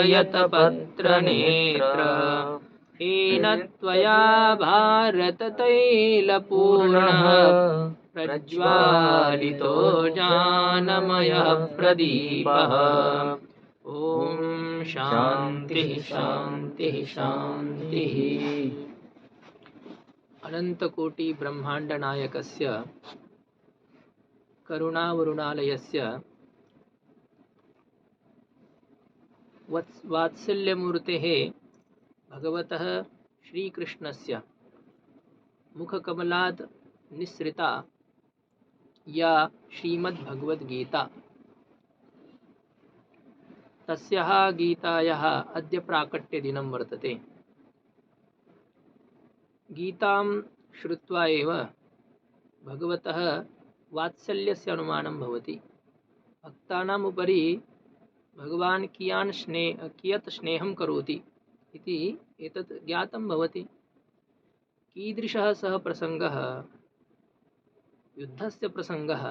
यतपत्रनेत्र येन त्वया भारततैलपूर्णः प्रज्वालितो ज्ञानमयः प्रदीपः। ॐ शान्तिः शान्तिः शान्तिः। अनन्तकोटि ब्रह्मांड नायकस्य करुणावरुणालयस्य वात्सल्यमूर्तेः भगवतः श्रीकृष्णस्य मुखकमलात् निःसृता या श्रीमद्भगवद्गीता, तस्याः गीतायाः अद्य प्राकट्यदिनं वर्तते। गीतां श्रुत्वा एव भगवतः वात्सल्यस्य अनुमानं भवति। भक्तानाम् उपरि भगवान् कियत् स्नेहं करोति इति एतत् ज्ञातं भवति। कीदृशः सः प्रसङ्गः, युद्धस्य प्रसङ्गः।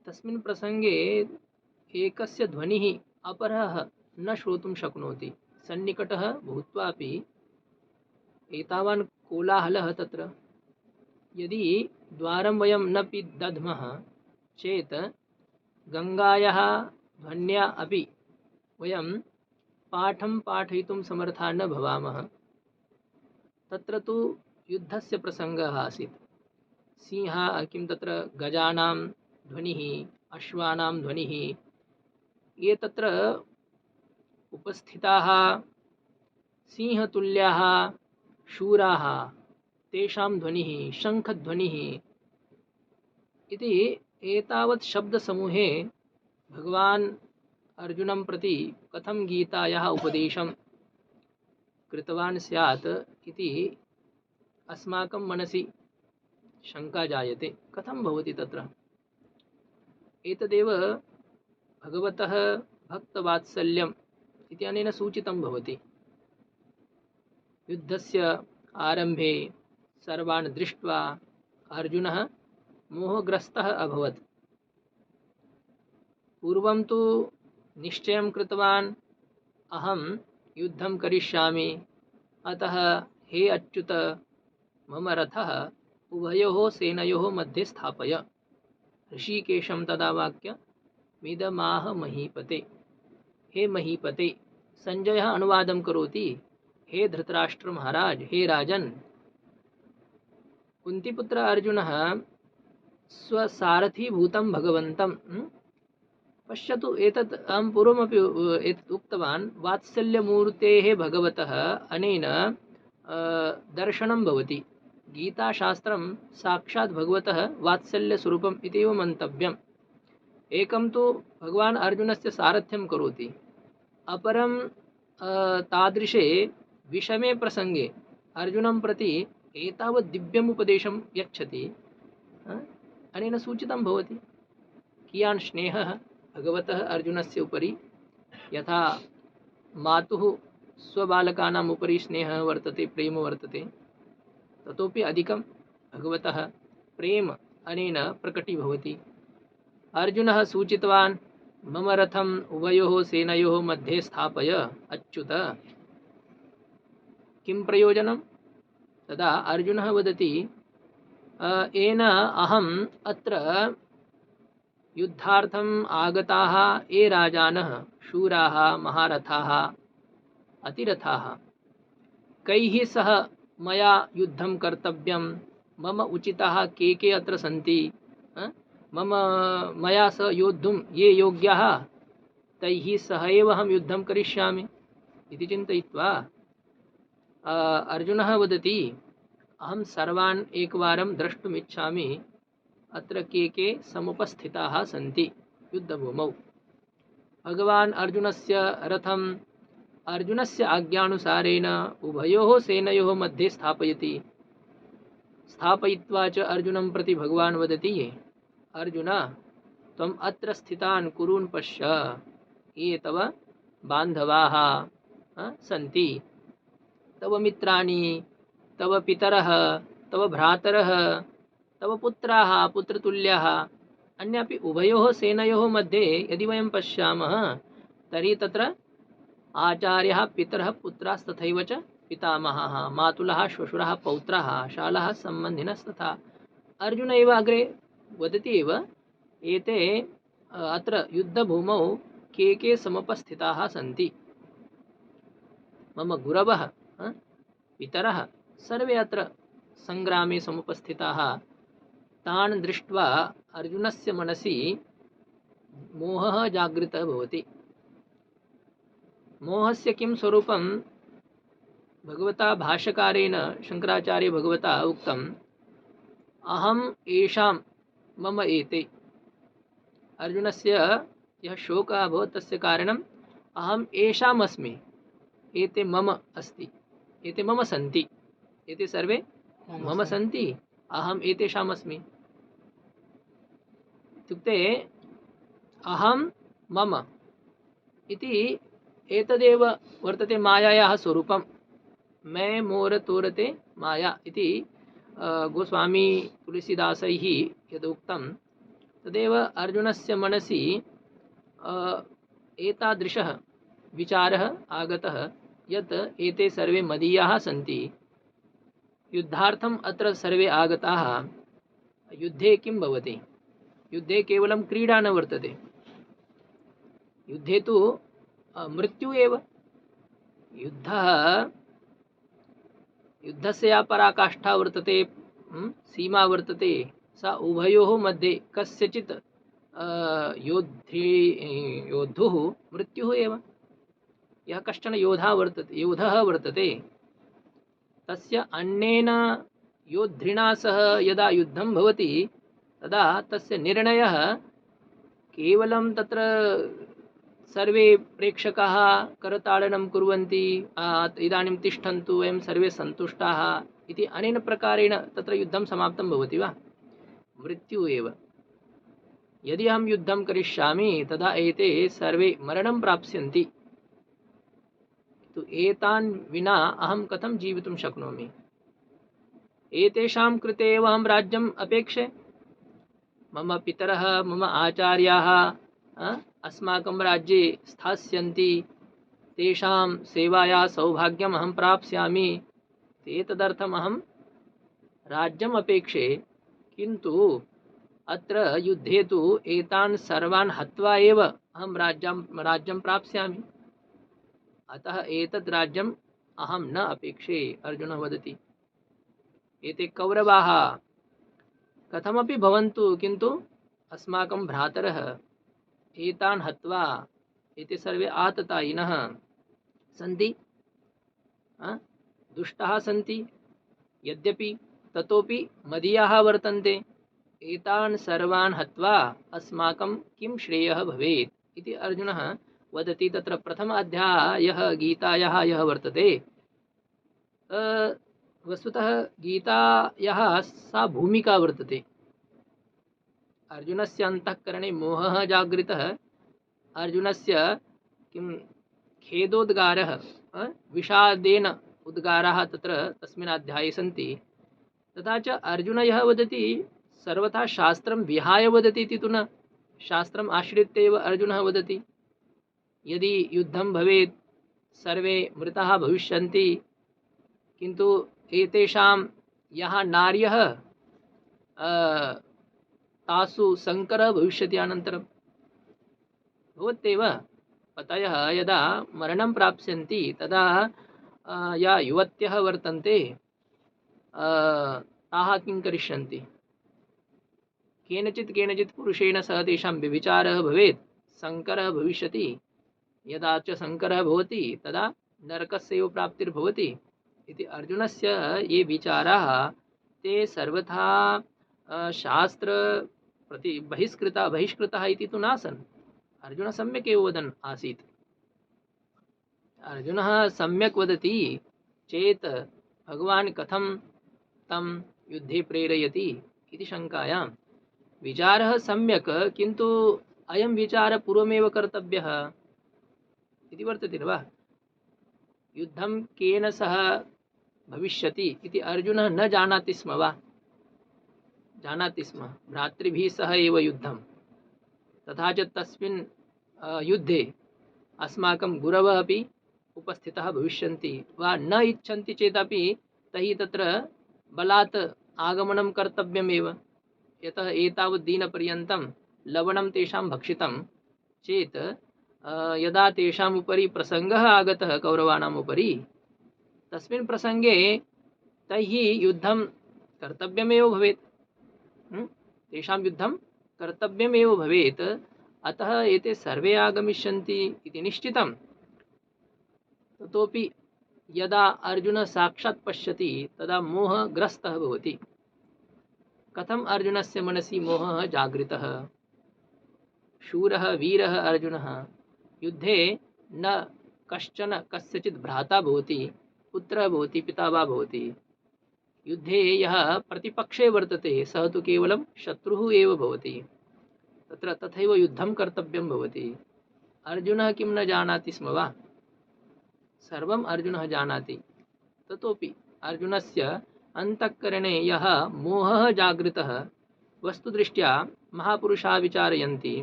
तस्मिन् प्रसङ्गे एकस्य ध्वनिः अपरः न श्रोतुं शक्नोति। सन्निकटः भूत्वापि एतावान् कोलाहलः तत्र। यदि द्वारं वयं न पिदध्मः चेत् गङ्गायाः ध्वन्या अपि वयं पाठं पाठयितुं समर्थाः न भवामः। तत्र तु युद्धस्य प्रसङ्गः आसीत्। किं तत्र गजानां ध्वनिः, अश्वानां ध्वनिः, ये तत्र उपस्थिताः सिंहतुल्याः शूराः, तेषां ध्वनिः, शङ्खध्वनिः इति एतावत् शब्दसमूहे भगवान् अर्जुनं प्रति कथं गीतायाः उपदेशं कृतवान् स्यात् इति अस्माकं मनसि शङ्का जायते। कथं भवति तत्र? एतदेव भगवतः भक्तवात्सल्यम् इत्यनेन सूचितं भवति। युद्धस्य आरम्भे सर्वान् दृष्ट्वा अर्जुनः मोहग्रस्तः अभवत्। पूर्वं तु निश्चयं कृतवान् अहं युद्धं करिष्यामि, अतः हे अच्युत मम रथः उभयोः सेनयोः मध्ये स्थापय। ऋषिकेशं तदा वाक्यमिदमाह महीपते। हे महीपते, संजयः अनुवादं करोति, हे धृतराष्ट्र महाराज, हे राजन्, कुन्तीपुत्र अर्जुनः स्वसारथीभूतं भगवन्तं पश्यतु। एतत् अहं पूर्वमपि एतत् उक्तवान्। वात्सल्यमूर्तेः भगवतः अनेन दर्शनं भवति। गीताशास्त्रं साक्षात् भगवतः वात्सल्यस्वरूपम् इत्येव मन्तव्यम्। एकं तु भगवान् अर्जुनस्य सारथ्यं करोति, अपरं तादृशे विषमे प्रसङ्गे अर्जुनं प्रति एतावत् दिव्यम् उपदेशं यच्छति। अनेन सूचितं भवति कियान् स्नेहः भगवतः अर्जुनस्य उपरि। यथा मातुः स्वबालकानाम् उपरि स्नेहः वर्तते, प्रेम वर्तते, ततोपि अधिकं भगवतः प्रेम अनेन प्रकटीभवति। अर्जुनः सूचितवान्, मम रथम् उभयोः सेनयोः मध्ये स्थापय अच्युत। किं प्रयोजनं? तदा अर्जुनः वदति, येन अहम् अत्र युद्धार्थम् आगताः ये राजानः, शूराः, महारथाः, अतिरथाः, कैः सह मया युद्धं कर्तव्यं, मम उचिताः के अत्र सन्ति, मया सह योद्धुं ये योग्याः, तैः सह एव अहं युद्धं करिष्यामि इति चिन्तयित्वा अर्जुनः वदति, अहं सर्वान् एकवारं द्रष्टुम् इच्छामि, अत्र के समुपस्थिताः सन्ति युद्धभूमौ। भगवान् अर्जुनस्य रथम् अर्जुनस्य आज्ञानुसारेण उभयोः सेनयोः मध्ये स्थापयति। स्थापयित्वा च अर्जुनं प्रति भगवान् वदति, अर्जुन, त्वम् अत्र स्थितान् कुरून् पश्य, ये तव बान्धवाः सन्ति, तव मित्राणि, तव पितरः, तव भ्रातरः, तव पुत्राः, पुत्रतुल्याः, अन्यापि उभयोः सेनयोः मध्ये यदि वयं पश्यामः तर्हि तत्र आचार्यः पितरः पुत्रास्तथैव च पितामहः मातुलः श्वशुरः पौत्रः शालः सम्बन्धिनस्तथा। अर्जुन एव अग्रे वदति एव एते अत्र युद्धभूमौ के समुपस्थिताः सन्ति। मम गुरवः पितरः सर्वे अत्र सङ्ग्रामे समुपस्थिताः। तान् दृष्ट्वा अर्जुनस्य मनसि मोहः जागृतः भवति। मोहस्य किं स्वरूपं भगवता भाष्यकारेण शंकराचार्य भगवता उक्तम् अहम् येषां मम एते। अर्जुनस्य यः शोकः अभवत् तस्य कारणम् अहम् येषाम् अस्मि, एते मम अस्ति, एते मम सन्ति, एते सर्वे मम सन्ति, अहम् एतेषाम् अस्मि। इत्युक्ते अहं मम इति एतदेव वर्तते मायायाः स्वरूपं। मैं मोर तोरते माया इति गोस्वामी तुलसीदासैः यदुक्तं तदेव अर्जुनस्य मनसि एतादृशः विचारः आगतः यत् एते सर्वे मदीयाः सन्ति, युद्धार्थम् अत्र सर्वे आगताः। युद्धे किं भवति? युद्धे केवलं क्रीडा न वर्तते, युद्धे तु मृत्यु एव। युद्धस्य या पराकाष्ठा वर्तते, सीमा वर्तते, सा उभयोः मध्ये कस्यचित् योद्धुः मृत्युः एव। यः कश्चन योधः वर्तते तस्य अन्येन योद्धिना सह यदा युद्धं भवति तदा तस्य निर्णयः केवलं तत्र सर्वे प्रेक्षकाः करताडनं कुर्वन्ति, इदानीं तिष्ठन्तु वयं सर्वे सन्तुष्टाः इति अनेन प्रकारेण तत्र युद्धं समाप्तं भवति वा? मृत्यु एव। यदि अहं युद्धं करिष्यामि तदा एते सर्वे मरणं प्राप्स्यन्ति, तो एतान् विना अहं कथं जीवितुं शक्नोमि? एतेषां कृते एव अहं राज्यम् अपेक्षे। मम पितरः मम आचार्याः अस्माकं राज्ये स्थास्यन्ति, तेषां सेवायाः सौभाग्यम् अहं प्राप्स्यामि, एतदर्थम् अहं राज्यम् अपेक्षे। किन्तु अत्र युद्धे तु एतान् सर्वान् हत्वा एव अहं राज्यं प्राप्स्यामि, अतः एतद् राज्यम् अहं न अपेक्षे। अर्जुनः वदति एते कौरवाः कथमपि भवन्तु, किन्तु अस्माकं भ्रातरः एतान् हत्वा एते सर्वे आततायिनः सन्ति, दुष्टाः सन्ति, यद्यपि ततोपि मदीयाः वर्तन्ते, एतान् सर्वान् हत्वा अस्माकं किं श्रेयः भवेत् इति अर्जुनः वदति। तत्र प्रथम अध्यायः गीतायाः यः वर्तते, वस्तुतः गीतायाः सा भूमिका वर्तते। अर्जुनस्य अन्तःकरणे मोहः जागृतः, अर्जुनस्य किं खेदोद्गारः, विषादेन उद्गाराः तत्र तस्मिन् अध्याये सन्ति। तथा च अर्जुनः यः वदति सर्वथा शास्त्रं विहाय वदति इति तु न, शास्त्रम् आश्रित्य एव अर्जुनः वदति। यदि युद्धं भवेत् सर्वे मृताः भविष्यन्ति, किन्तु एतेषां यः नार्यः तासु शङ्करः भविष्यति। अनन्तरं भवत्येव पतयः यदा मरणं प्राप्स्यन्ति तदा या युवत्यः वर्तन्ते ताः किं करिष्यन्ति? केनचित् पुरुषेण सह तेषां व्यभिचारः भवेत्, शङ्करः भविष्यति। यदा च शङ्करः भवति तदा नरकस्यैव प्राप्तिर्भवति इति अर्जुनस्य ये विचाराः ते सर्वथा शास्त्र प्रति बहिष्कृताः इति तु नासन्। अर्जुनः सम्यक् एव वदन् आसीत्। अर्जुनः सम्यक् वदति चेत् भगवान् कथं तं युद्धे प्रेरयति इति शङ्कायां। विचारः सम्यक्, किन्तु अयं विचारः पूर्वमेव कर्तव्यः इति वर्तते न वा? युद्धं केन सह भविष्यति इति अर्जुनः न जानाति स्म वा? जानाति स्म, भ्रातृभिः सह एव युद्धं। तथा च तस्मिन् युद्धे अस्माकं गुरवः अपि उपस्थितः भविष्यन्ति वा न इच्छन्ति चेदपि तैः तत्र बलात् आगमनं कर्तव्यमेव। यतः एतावत् दिनपर्यन्तं लवणं तेषां भक्षितं चेत् यदा तेषाम् उपरि प्रसङ्गः आगतः कौरवाणाम् उपरि, तस्मिन् प्रसङ्गे तैः युद्धं कर्तव्यमेव भवेत्। तेषां युद्धं कर्तव्यमेव भवेत्। अतः एते सर्वे आगमिष्यन्ति इति निश्चितं। ततोपि यदा अर्जुनः साक्षात् पश्यति तदा मोहग्रस्तः भवति। कथम् अर्जुनस्य मनसि मोहः जागृतः? शूरः वीरः अर्जुनः युद्धे न कश्चन कस्यचित् भ्राता भवति, पुत्रः भवति, पिता वा भवति। युद्धे यः प्रतिपक्षे वर्तते सः तु केवलं शत्रुः एव भवति। तत्र तथैव युद्धं कर्तव्यं भवति। अर्जुनः किं न जानाति स्म वा? सर्वम् अर्जुनः जानाति। ततोपि अर्जुनस्य अन्तःकरणे यः मोहः जागृतः, वस्तुदृष्ट्या महापुरुषाः विचारयन्ति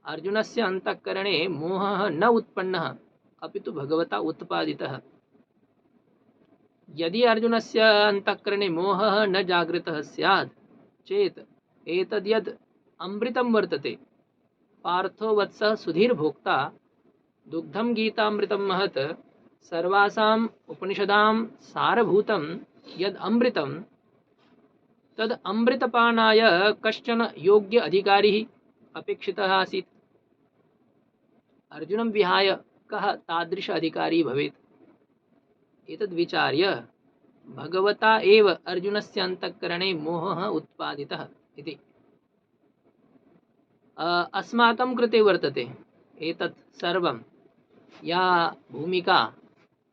अर्जुनस्य अन्तःकरणे मोहः न उत्पन्नः अपि तु भगवता उत्पादितः। यदि अर्जुनस्य अन्तःकरणे मोहः न जागृतः स्यात् चेत् एतद्यद् अमृतं वर्तते, पार्थो वत्सः सुधीर्भोक्ता, दुग्धं गीतामृतं महत्, सर्वासाम् उपनिषदां सारभूतं यद् अमृतं तद् अमृतपानाय कश्चन योग्य अधिकारी अपेक्षितः आसीत्। अर्जुनं विहाय कः तादृश अधिकारी भवेत्? एतद् विचार्य भगवता एव अर्जुनस्य अन्तःकरणे मोहः उत्पादितः इति। अस्माकं कृते वर्तते एतत् सर्वं। या भूमिका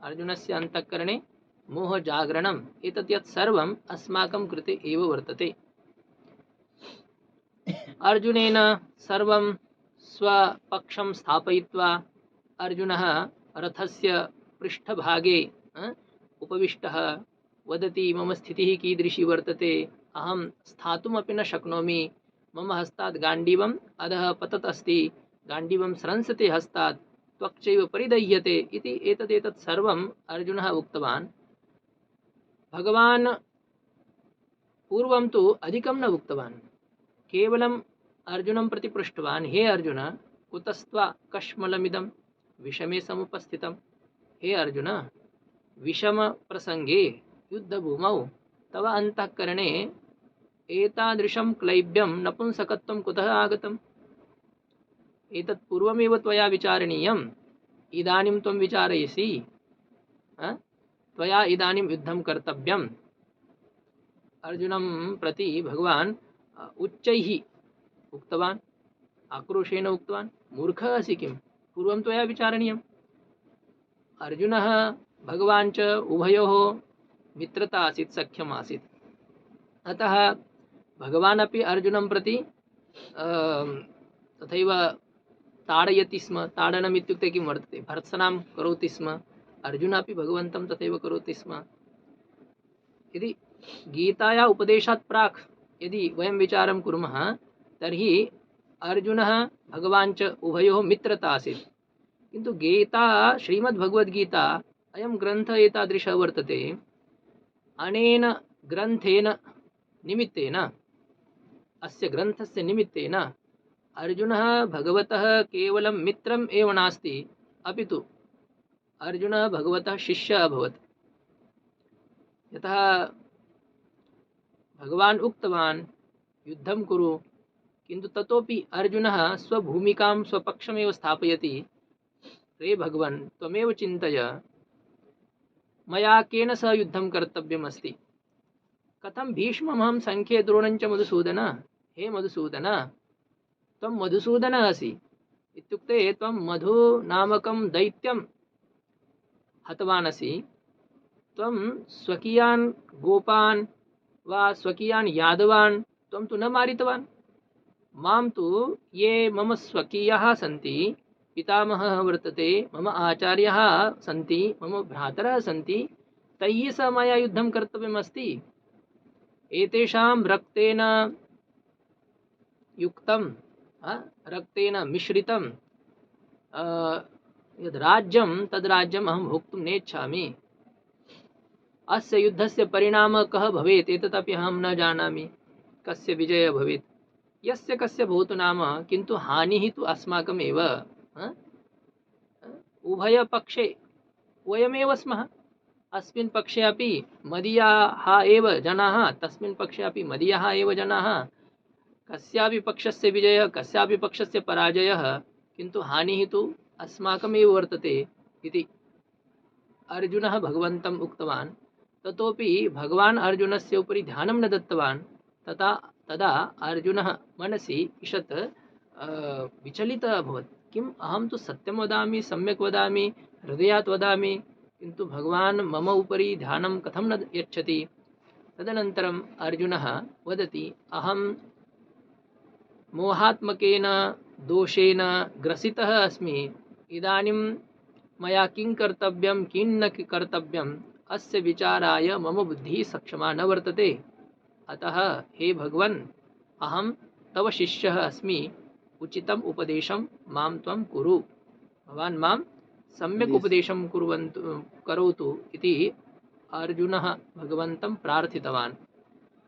अर्जुनस्य अन्तःकरणे मोहजागरणम्, एतत् यत् सर्वम् अस्माकं कृते एव वर्तते। अर्जुनेन सर्वं स्वपक्षं स्थापयित्वा अर्जुनः रथस्य पृष्ठभागे उपविष्टः वदति मम स्थितिः कीदृशी वर्तते, अहं स्थातुमपि न शक्नोमि, मम हस्तात् गाण्डीवम् अधः पतत् अस्ति, गाण्डीवं स्रंसते हस्तात्, त्वक्चैव परिदह्यते इति एतदेतत् सर्वम् अर्जुनः उक्तवान्। भगवान् पूर्वं तु अधिकं न उक्तवान्, केवलम् अर्जुनं प्रति पृष्टवान्, हे अर्जुन कुतस्त्वा कश्मलमिदं विषमे समुपस्थितं। हे अर्जुन, विषम प्रसंगे युद्धभूमौ तव अन्तःकरणे एतादृशं क्लैब्यं नपुंसकत्वं कुतः आगतम्? एतत् पूर्वमेव त्वया विचारणीयम्, इदानीं त्वं विचारयसि, त्वया इदानीं युद्धं कर्तव्यम्। अर्जुनं प्रति भगवान् उच्चैः उक्तवान्, आक्रोशेन उक्तवान्, मूर्खः असि किं? पूर्वं त्वया विचारणीयम्। अर्जुनः भगवान् च उभयोः मित्रता आसीत्, सख्यम् आसीत्। अतः भगवान् अपि अर्जुनं प्रति तथैव ताडयति स्म। ताडनम् इत्युक्ते किं वर्तते? भर्त्सनां करोति स्म। अर्जुनः अपि भगवन्तं तथैव करोति स्म। यदि गीताया उपदेशात् प्राक् यदि वयं विचारं कुर्मः तर्हि अर्जुनः भगवान् च उभयोः मित्रता आसीत्। किन्तु गीता, श्रीमद्भगवद्गीता अयं ग्रन्थः एतादृशः वर्तते, अनेन ग्रन्थेन निमित्तेन, अस्य ग्रन्थस्य निमित्तेन अर्जुनः भगवतः केवलं मित्रम् एव नास्ति, अपि तु अर्जुनः भगवतः शिष्यः अभवत्। यतः भगवान् उक्तवान् युद्धं कुरु, किन्तु ततोपि अर्जुनः स्वभूमिकां स्वपक्षमेव स्थापयति। रे भगवन्, त्वमेव चिन्तय, मया केन सह युद्धं कर्तव्यमस्ति? कथं भीष्ममहं संख्ये द्रोणञ्च मधुसूदन? हे मधुसूदन, त्वं मधुसूदनः असि, इत्युक्ते त्वं मधु नामकं दैत्यं हतवान् असि। त्वं स्वकीयान् गोपान् वा स्वकीयान् यादवान् त्वं तु न मारितवान्। मां तु ये मम स्वकीयाः सन्ति, पितामहः वर्तते, मम आचार्याः सन्ति, मम भ्रातरः सन्ति, तैः सह मया युद्धं कर्तव्यमस्ति। एतेषां रक्तेन युक्तं, रक्तेन मिश्रितं यद् राज्यं तद् राज्यम् अहं भोक्तुं नेच्छामि, अस्य युद्धस्य परिणामः कः भवेत् एतदपि अहं न जानामि, कस्य विजयः भवेत्, यस्य कस्य भवतु नाम, किन्तु हानिः तु अस्माकमेव। उभयपक्षे वयमेव स्मः। अस्मिन् पक्षे अपि मदीयाः एव जनाः, तस्मिन् पक्षे अपि मदीयाः एव जनाः। कस्यापि पक्षस्य विजयः, कस्यापि पक्षस्य पराजयः, किन्तु हानिः तु अस्माकमेव वर्तते इति अर्जुनः भगवन्तम् उक्तवान्। ततोपि भगवान् अर्जुनस्य उपरि ध्यानं न दत्तवान्। तदा अर्जुनः मनसि ईषत् विचलितः अभवत्। किम्, अहं तु सत्यं वदामि, सम्यक् वदामि, हृदयात् वदामि, किन्तु भगवान् मम उपरि ध्यानं कथं न यच्छति। तदनन्तरम् अर्जुनः वदति, अहं मोहात्मकेन दोषेण ग्रसितः अस्मि। इदानीं मया किं कर्तव्यं, किं न कर्तव्यम्, अस्य विचाराय मम बुद्धिः सक्षमा न वर्तते। अतः हे भगवन्, अहं तव शिष्यः अस्मि, उचितम् उपदेशं मां त्वं कुरु, भवान् मां सम्यक् उपदेशं करोतु इति अर्जुनः भगवन्तं प्रार्थितवान्।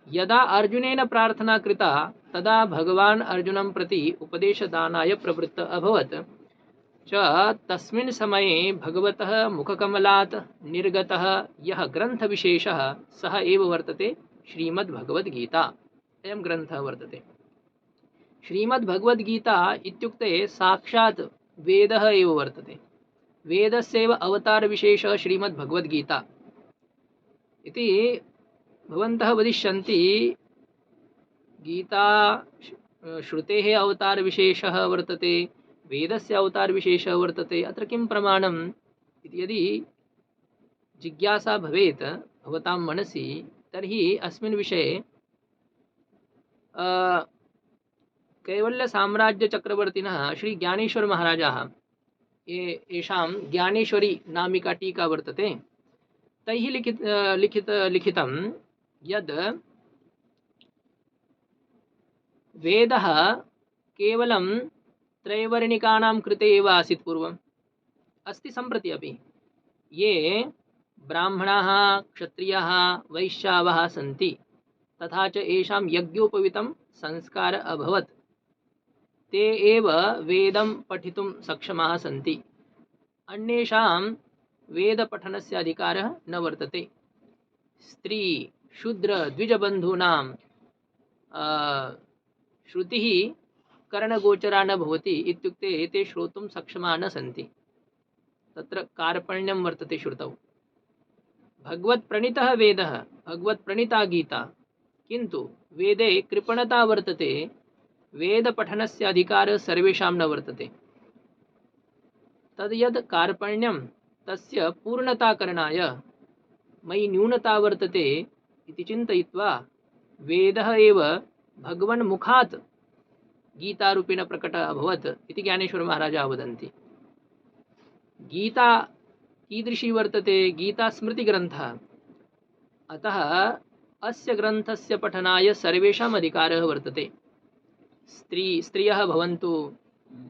यदा अर्जुनेन प्रार्थना कृता तदा भगवान् अर्जुनं प्रति उपदेशदानाय प्रवृत्तः अभवत् च। तस्मिन् समये भगवतः मुखकमलात् निर्गतः यः ग्रन्थविशेषः सः एव वर्तते श्रीमद्भगवद्गीता। अयं ग्रन्थः वर्तते। श्रीमद्भगवद्गीता इत्युक्ते साक्षात् वेदः एव वर्तते। वेदस्यैव अवतारविशेषः श्रीमद्भगवद्गीता इति भवन्तः वदिष्यन्ति। गीता श्रुतेः अवतारविशेषः वर्तते, वेदस्य अवतारविशेषः वर्तते, अत्र किं प्रमाणम् इति यदि जिज्ञासा भवेत् भवतां मनसि, तर्हि अस्मिन् विषये कैवल्यसाम्राज्यचक्रवर्तिनः श्री ज्ञानेश्वरमहाराजाः, येषां ज्ञानेश्वरी नामिका टीका वर्तते, तैः लिखितं यद् वेदः केवलं त्रैवर्णिकानां कृते एव आसीत् पूर्वम्, अस्ति सम्प्रति अपि। ये ब्राह्मणाः, क्षत्रियाः, वैश्यावः सन्ति, तथा च येषां यज्ञोपवीतं संस्कार अभवत्, ते एव वेदं पठितुं सक्षमाः सन्ति। अन्येषां वेदपठनस्य अधिकारः न वर्तते। स्त्री शूद्र द्विजबन्धूनां श्रुतिः कर्णगोचरा न भवति, इत्युक्ते एते श्रोतुं सक्षमाः न सन्ति। तत्र कार्पण्यं वर्तते श्रुतौ। भगवत्प्रणीतः वेदः, भगवत्प्रणीता गीता, किन्तु वेदे कृपणता वर्तते। वेदपठनस्य अधिकारः सर्वेषां न वर्तते। तद् यद् कार्पण्यं, तस्य पूर्णताकरणाय मयि न्यूनता वर्तते इति चिन्तयित्वा वेदः एव भगवन्मुखात् गीतारूपेण प्रकटः अभवत् इति ज्ञानेश्वरमहाराजाः वदन्ति। गीता कीदृशी वर्तते? गीता स्मृतिग्रन्थः। अतः अस्य ग्रन्थस्य पठनाय सर्वेषाम् अधिकारः वर्तते। स्त्रियः भवन्तु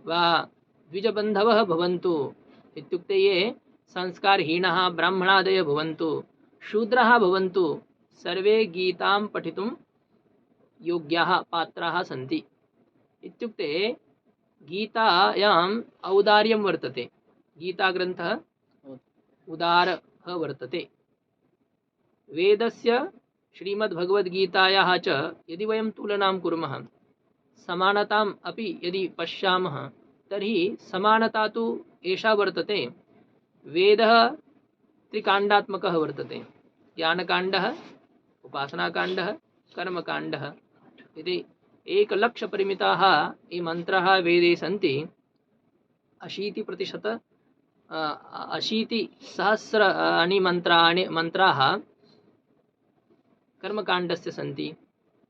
वा द्विजबन्धवः भवन्तु, इत्युक्ते ये संस्कारहीनाः ब्राह्मणादयः भवन्तु, शूद्राः भवन्तु, सर्वे गीतां पठितुं योग्याः पात्राः सन्ति। इत्युक्ते गीतायाम् औदार्यं वर्तते। गीताग्रन्थः उदारः वर्तते। वेदस्य श्रीमद्भगवद्गीतायाः च यदि वयं तुलनां कुर्मः, समानताम् अपि यदि पश्यामः, तर्हि समानता तु एषा वर्तते। वेदः त्रिकाण्डात्मकः वर्तते। ज्ञानकाण्डः, उपासनाकाण्डः, कर्मकाण्डः इति 1,00,000 ये मन्त्राः वेदे सन्ति। 80,000,000 मन्त्राः कर्मकाण्डस्य सन्ति।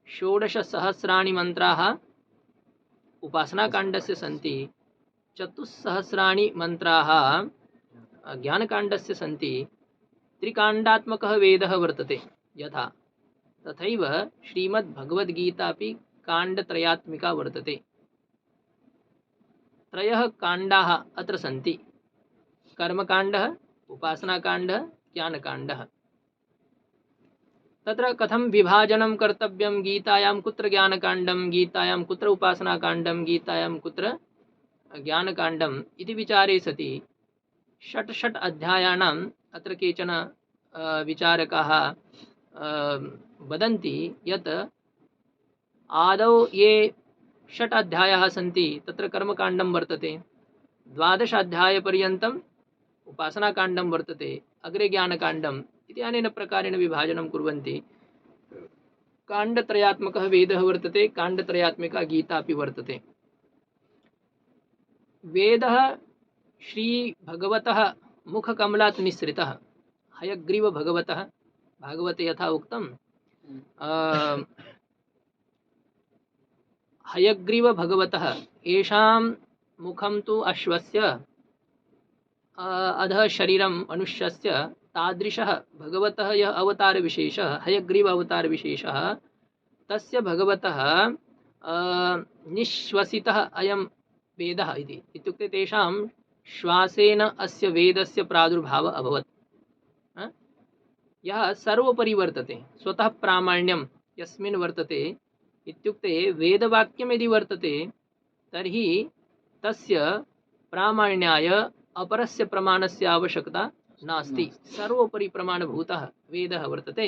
16,000,000 मन्त्राः उपासनाकाण्डस्य सन्ति। 4,000,000 मन्त्राः ज्ञानकाण्डस्य सन्ति। त्रिकाण्डात्मकः वेदः वर्तते। यथा तथैव श्रीमद्भगवद्गीता अपि काण्डत्रयात्मिका वर्तते। 3 काण्डाः अत्र सन्ति। कर्मकाण्डः, उपासनाकाण्डः, ज्ञानकाण्डः। तत्र कथं विभाजनं कर्तव्यं, गीतायां कुत्र ज्ञानकाण्डं, गीतायां कुत्र उपासनाकाण्डं, गीतायां कुत्र ज्ञानकाण्डम् इति विचारे सति षट् अध्यायानाम् अत्र केचन विचारकाः वदन्ति यत् आदौ ये 6 अध्यायाः सन्ति तत्र कर्मकाण्डं वर्तते, 12 अध्यायपर्यन्तम् उपासनाकाण्डं वर्तते, अग्रे ज्ञानकाण्डम् इति अनेन प्रकारेण विभाजनं कुर्वन्ति। काण्डत्रयात्मकः वेदः वर्तते, काण्डत्रयात्मिका गीता अपि वर्तते। वेदः श्रीभगवतः मुखकमलात् निःसृतः, हयग्रीवभगवतः, भागवते यथा उक्तं हयग्रीवभगवतः येषां मुखं तु अश्वस्य अधः शरीरं मनुष्यस्य, तादृशः भगवतः यः अवतारविशेषः, हयग्रीव अवतारविशेषः, तस्य भगवतः निःश्वसितः अयं वेदः इति, इत्युक्ते तेषां श्वासेन अस्य वेदस्य प्रादुर्भावः अभवत्। यः सर्वोपरि वर्तते, स्वतः प्रामाण्यं यस्मिन् वर्तते, इत्युक्ते वेदवाक्यं यदि वर्तते तर्हि तस्य प्रामाण्याय अपरस्य प्रमाणस्य आवश्यकता नास्ति। सर्वोपरि प्रमाणभूतः वेदः वर्तते,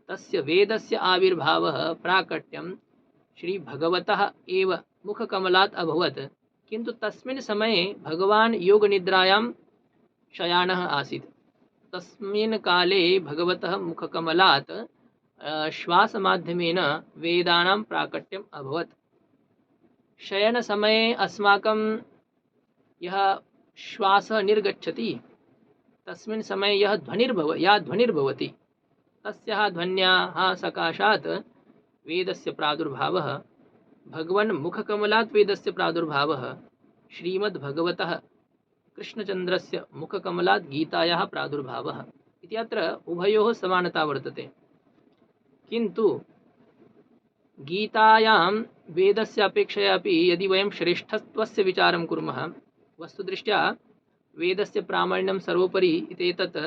तस्य वेदस्य आविर्भावः प्राकट्यं श्रीभगवतः एव मुखकमलात् अभवत्। किन्तु तस्मिन् समये भगवान् योगनिद्रायां शयानः आसीत्। तस्मिन् काले भगवतः मुखकमलात् श्वासमाध्यमेन वेदानां प्राकट्यम् अभवत्। शयनसमये अस्माकं यः श्वासः निर्गच्छति तस्मिन् समये या ध्वनिर्भवति तस्याः ध्वन्याः सकाशात् वेदस्य प्रादुर्भावः, भगवन् मुखकमलात् वेदस्य प्रादुर्भावः, श्रीमद्भगवतः कृष्णचन्द्रस्य मुखकमलात् गीतायाः प्रादुर्भावः इति अत्र उभयोः समानता वर्तते। किन्तु गीतायां वेदस्य अपेक्षया अपि यदि वयं श्रेष्ठत्वस्य विचारं कुर्मः, वस्तुदृष्ट्या वेदस्य प्रामाण्यं सर्वोपरि इत्येतत्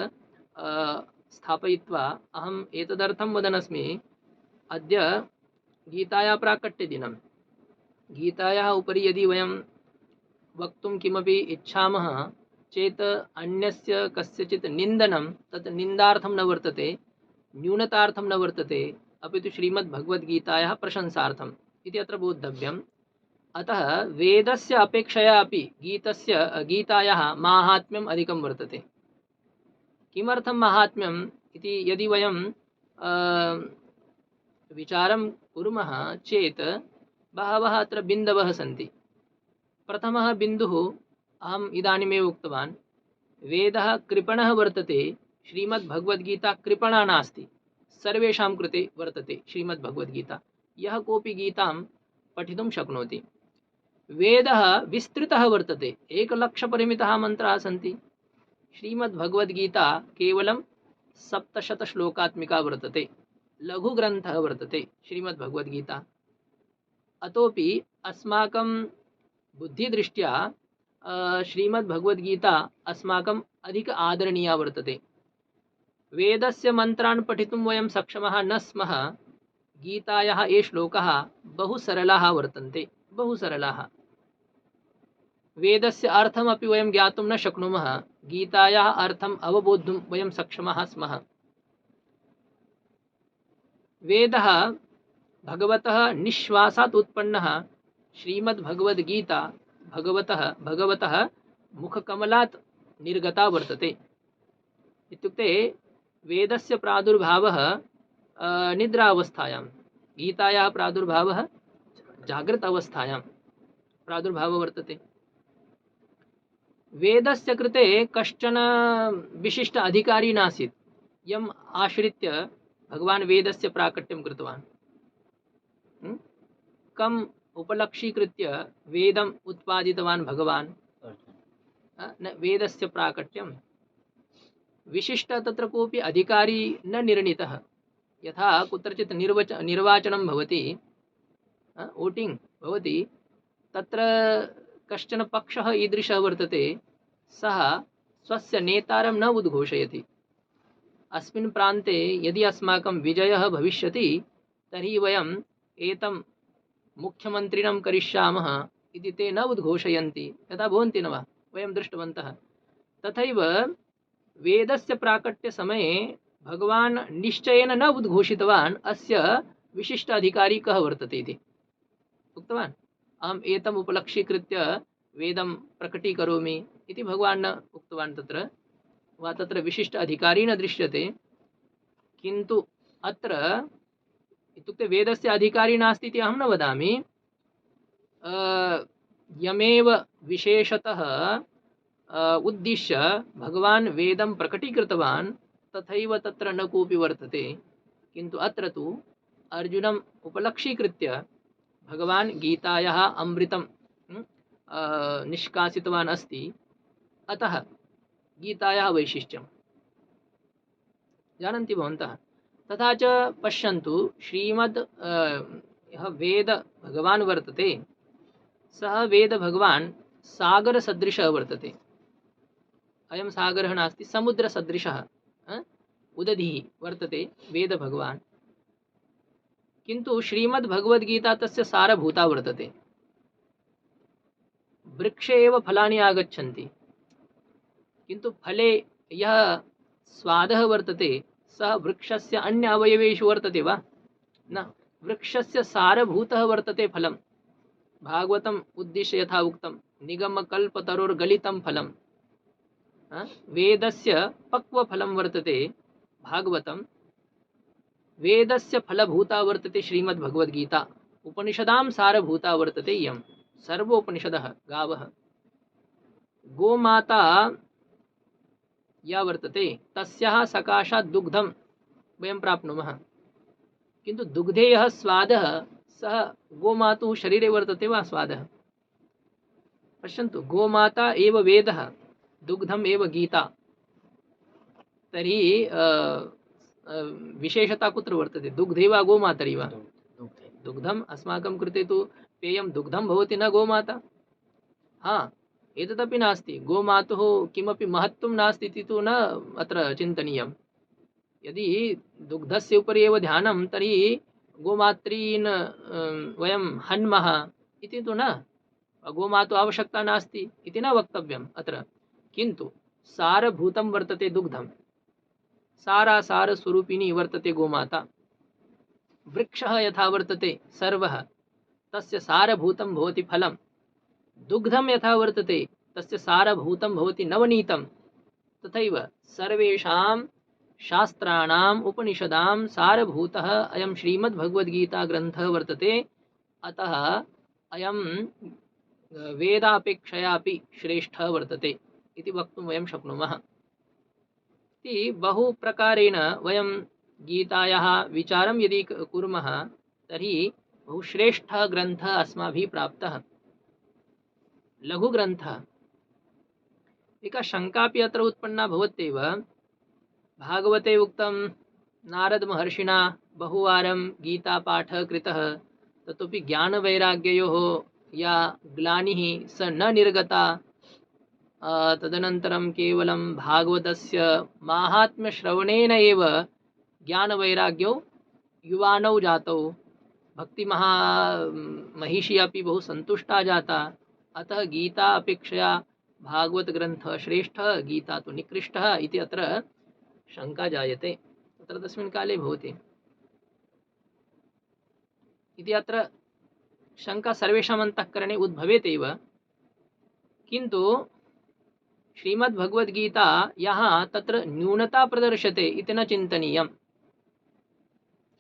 स्थापयित्वा अहम् एतदर्थं वदनस्मि, अद्य गीतायाः प्राकट्यदिनं, गीतायाः उपरि यदि वयं वक्तुं किमपि इच्छामः चेत् अन्यस्य कस्यचित् निन्दनं तत् निन्दार्थं न वर्तते, न्यूनतार्थं न वर्तते, अपि तु श्रीमद्भगवद्गीतायाः प्रशंसार्थम् इति अत्र बोद्धव्यम्। अतः वेदस्य अपेक्षया अपि गीतायाः माहात्म्यम् अधिकं वर्तते। किमर्थं माहात्म्यम् इति यदि वयं विचारं कुर्मः चेत् बहवः अत्र बिन्दवः सन्ति। प्रथमः बिन्दुः अहम् इदानीमेव उक्तवान्, वेदः कृपणः वर्तते, श्रीमद्भगवद्गीता कृपणा नास्ति, सर्वेषां कृते वर्तते श्रीमद्भगवद्गीता, यः कोऽपि गीतां पठितुं शक्नोति। वेदः विस्तृतः वर्तते, 1,00,000 मन्त्राः सन्ति, श्रीमद्भगवद्गीता केवलं 700 श्लोकात्मिका वर्तते, लघुग्रन्थः वर्तते श्रीमद्भगवद्गीता। अतोपि अस्माकं बुद्धिदृष्ट्या श्रीमद्भगवद्गीता अस्माकम् अधिक आदरणीया वर्तते। वेदस्य मन्त्रान् पठितुं वयं सक्षमः न स्मः, गीतायाः ये श्लोकाः बहु सरलाः वर्तन्ते, बहु सरलाः। वेदस्य अर्थमपि वयं ज्ञातुं न शक्नुमः, गीतायाः अर्थम् अवबोद्धुं वयं सक्षमः स्मः। वेदः भगवतः निःश्वासात् उत्पन्नः, श्रीमद्भगवद्गीता भगवतः मुखकमलात् निर्गता वर्तते। इत्युक्ते वेदस्य प्रादुर्भावः निद्रावस्थायां, गीतायाः प्रादुर्भावः जागृत अवस्थायां प्रादुर्भावः वर्तते। वेदस्य कृते कश्चन विशिष्ट अधिकारी नासीत्, यम् आश्रित्य भगवान् वेदस्य प्राकट्यं कृतवान्। कम् उपलक्षीकृत्य वेदम् उत्पादितवान् भगवान्? न वेदस्य प्राकट्यं विशिष्ट, तत्र कोऽपि अधिकारी न निर्णीतः। यथा कुत्रचित् निर्वाचनं भवति, वोटिंग भवति, तत्र कश्चन पक्षः ईदृशः वर्तते, सः स्वस्य नेतारं न उद्घोषयति। अस्मिन् प्रान्ते यदि अस्माकं विजयः भविष्यति तर्हि वयम् एतं मुख्यमन्त्रिणं करिष्यामः इति ते न उद्घोषयन्ति, यथा भवन्ति न वा, वयं दृष्टवन्तः। तथैव वेदस्य प्राकट्यसमये भगवान् निश्चयेन न उद्घोषितवान् अस्य विशिष्ट अधिकारी कः वर्तते इति। उक्तवान् अहम् एतम् उपलक्ष्यीकृत्य वेदं प्रकटीकरोमि इति भगवान् न उक्तवान् तत्र, वा तत्र विशिष्ट अधिकारी न दृश्यते। किन्तु अत्र इत्युक्ते वेदस्य अधिकारी नास्ति इति अहं न वदामि, यमेव विशेषतः उद्दिश्य भगवान् वेदं प्रकटीकृतवान् तथैव तत्र न कोऽपि वर्तते। किन्तु अत्र तु अर्जुनम् उपलक्ष्यीकृत्य भगवान् गीतायाः अमृतं निष्कासितवान् अस्ति। अतः गीतायाः वैशिष्ट्यं जानन्ति भवन्तः। तथा च पश्यन्तु, श्रीमद् यः वेद भगवान् वर्तते सः वेद भगवान् सागरसदृशः वर्तते। अयं सागरः नास्ति, समुद्रसदृशः उदधिः वर्तते वेद भगवान्। किन्तु श्रीमद्भगवद्गीता तस्य सारभूता वर्तते। वृक्षे एव फलानि आगच्छन्ति, किन्तु फले यः स्वादः वर्तते सः वृक्षस्य अन्य अवयवेषु वर्तते वा न। वृक्षस्य सारभूतः वर्तते फलं। भागवतम् उद्दिश्य यथा उक्तं निगमकल्पतरोर्गलितं फलं, वेदस्य पक्वफलं वर्तते भागवतं, वेदस्य फलभूता वर्तते श्रीमद्भगवद्गीता, उपनिषदां सारभूता वर्तते इयं सर्वोपनिषदः गावः। गोमाता या वर्तते तस्याः सकाशात् दुग्धं वयं प्राप्नुमः, किन्तु दुग्धे यः स्वादः सः गोमातुः शरीरे वर्तते वा स्वादः। पश्यन्तु, गोमाता एव वेदः, दुग्धम् एव गीता। तर्हि विशेषता कुत्र वर्तते? दुग्धे वा गोमातरि वा? दुग्धम् अस्माकं कृते तु पेयं दुग्धं भवति, न गोमाता। हाँ, एतदपि नास्ति, गोमातुः किमपि महत्त्वं नास्ति इति तु न अत्र चिन्तनीयं। यदि दुग्धस्य उपरि एव ध्यानं तर्हि गोमात्रीन् वयं हन्मः इति तु न, गोमातुः आवश्यकता नास्ति इति न वक्तव्यम् अत्र। किन्तु सारभूतं वर्तते दुग्धं, सारासारस्वरूपिणी वर्तते गोमाता। वृक्षः यथा वर्तते सर्वः तस्य सारभूतं भवति फलं, दुग्धं यथा वर्तते तस्य सारभूतं भवति नवनीतं। तथैव सर्वेषां शास्त्राणाम् उपनिषदां सारभूतः अयं श्रीमद्भगवद्गीता ग्रन्थः वर्तते। अतः अयं वेदापेक्षयापि श्रेष्ठः वर्तते इति वक्तुं वयं शक्नुमः। इति बहुप्रकारेण वयं गीतायाः विचारं यदि कुर्मः तर्हि बहुश्रेष्ठः ग्रन्थः अस्माभिः प्राप्तः, लघुग्रन्थः। एका शङ्कापि अत्र उत्पन्ना भवत्येव। भागवते उक्तं नारदमहर्षिणा बहुवारं गीतापाठः कृतः, ततोपि ज्ञानवैराग्ययोः या ग्लानिः स न निर्गता। तदनन्तरं केवलं भागवतस्य माहात्म्यश्रवणेन एव ज्ञानवैराग्यौ युवानौ जातौ। महिषी अपि बहु सन्तुष्टा जाता। अतः गीता अपेक्षया भागवतग्रन्थः श्रेष्ठः, गीता तु निकृष्टः इति अत्र शङ्का जायते। तत्र तस्मिन् काले भवति इति अत्र शङ्का सर्वेषाम् अन्तःकरणे उद्भवेत् एव। किन्तु श्रीमद्भगवद्गीतायाः तत्र न्यूनता प्रदर्श्यते इति न चिन्तनीयम्।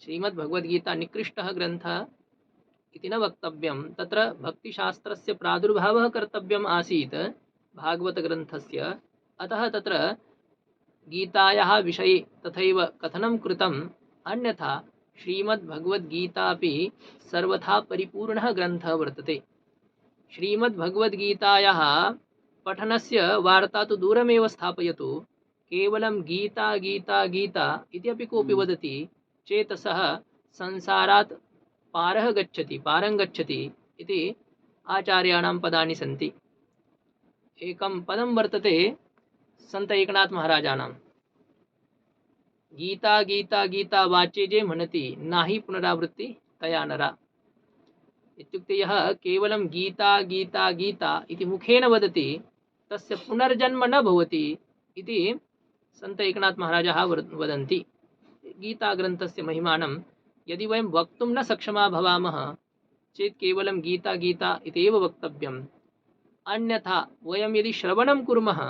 श्रीमद्भगवद्गीता निकृष्टः ग्रन्थः इति न वक्तव्यं। तत्र भक्तिशास्त्रस्य प्रादुर्भावः कर्तव्यम् आसीत् भागवतग्रन्थस्य। अतः तत्र गीतायाः विषये तथैव कथनं कृतम्। अन्यथा श्रीमद्भगवद्गीता अपि सर्वथा परिपूर्णः ग्रन्थः वर्तते। श्रीमद्भगवद्गीतायाः पठनस्य वार्ता तु दूरमेव स्थापयतु, केवलं गीता गीता गीता इति अपि कोऽपि वदति चेत् सः संसारात् पारं गच्छति इति आचार्याणां पदानि सन्ति। एकं पदं वर्तते, संत एकनाथ महाराजानां गीता गीता गीता वाच्ये जे मनति नाहि पुनरावृत्ति तया नरा। इत्युक्ते यः केवलं गीता गीता गीता इति मुखेन वदति तस्य पुनर्जन्म न भवति इति संत एकनाथ महाराजाः वदन्ति। गीताग्रन्थस्य महिमानं यदि वयं वक्तुं न सक्षमा भवामः चेत् केवलं गीता गीता इत्येव वक्तव्यम्। अन्यथा वयं यदि श्रवणं कुर्मः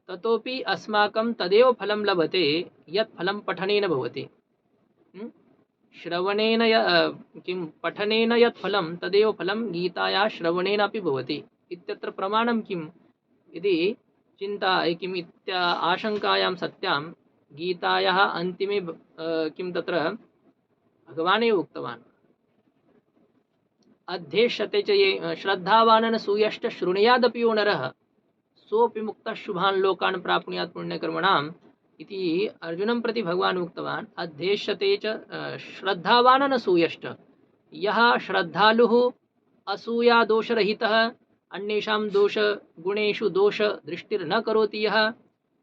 ततोपि अस्माकं तदेव फलं लभते यत् फलं पठनेन भवति। श्रवणेन किं पठनेन यत् फलं तदेव फलं गीतायाः श्रवणेन अपि भवति इत्यत्र प्रमाणं किम् इति चिन्ता किम् आशङ्कायां सत्यां गीतायाः अन्तिमे किं तत्र भगवान् एव उक्तवान् अध्येष्यते च ये श्रद्धावानन सूयश्च शृणुयादपि यो नरः सोऽपि मुक्तः शुभान् लोकान् प्राप्नुयात् पुण्यकर्मणाम् इति अर्जुनं प्रति भगवान् उक्तवान्। अध्येष्यते च श्रद्धावानन सूयश्च, यः श्रद्धालुः असूया दोषरहितः अन्येषां दोष गुणेषु दोष दृष्टिर्न करोति यः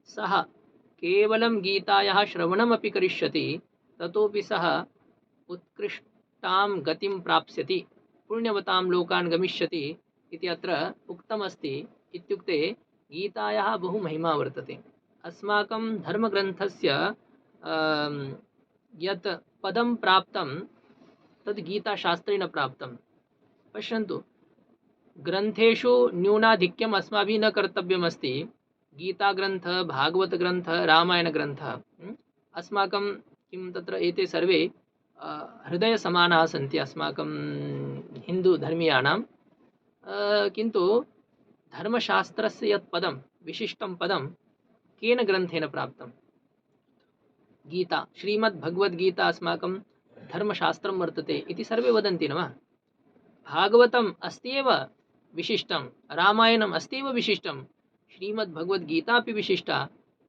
सः केवलं गीतायाः श्रवणमपि करिष्यति ततोपि सः उत्कृष्टां गतिं प्राप्स्यति पुण्यवतां लोकान् गमिष्यति इति अत्र उक्तमस्ति। इत्युक्ते गीतायाः बहु महिमा वर्तते। अस्माकं धर्मग्रन्थस्य यत् पदं प्राप्तं तद् गीताशास्त्रेण प्राप्तं। पश्यन्तु, ग्रन्थेषु न्यूनाधिक्यम् अस्माभिः न कर्तव्यमस्ति। गीताग्रन्थः, भागवतग्रन्थः, रामायणग्रन्थः अस्माकं किं तत्र एते सर्वे हृदयसमानाः सन्ति अस्माकं हिन्दुधर्मीयाणां। किन्तु धर्मशास्त्रस्य यत् पदं विशिष्टं पदं केन ग्रन्थेन प्राप्तं? गीता, श्रीमद्भगवद्गीता अस्माकं धर्मशास्त्रं वर्तते इति सर्वे वदन्ति न वा? भागवतम् अस्ति एव विशिष्टं, रामायणम् अस्ति एव विशिष्टं, श्रीमद्भगवद्गीता अपि विशिष्टा,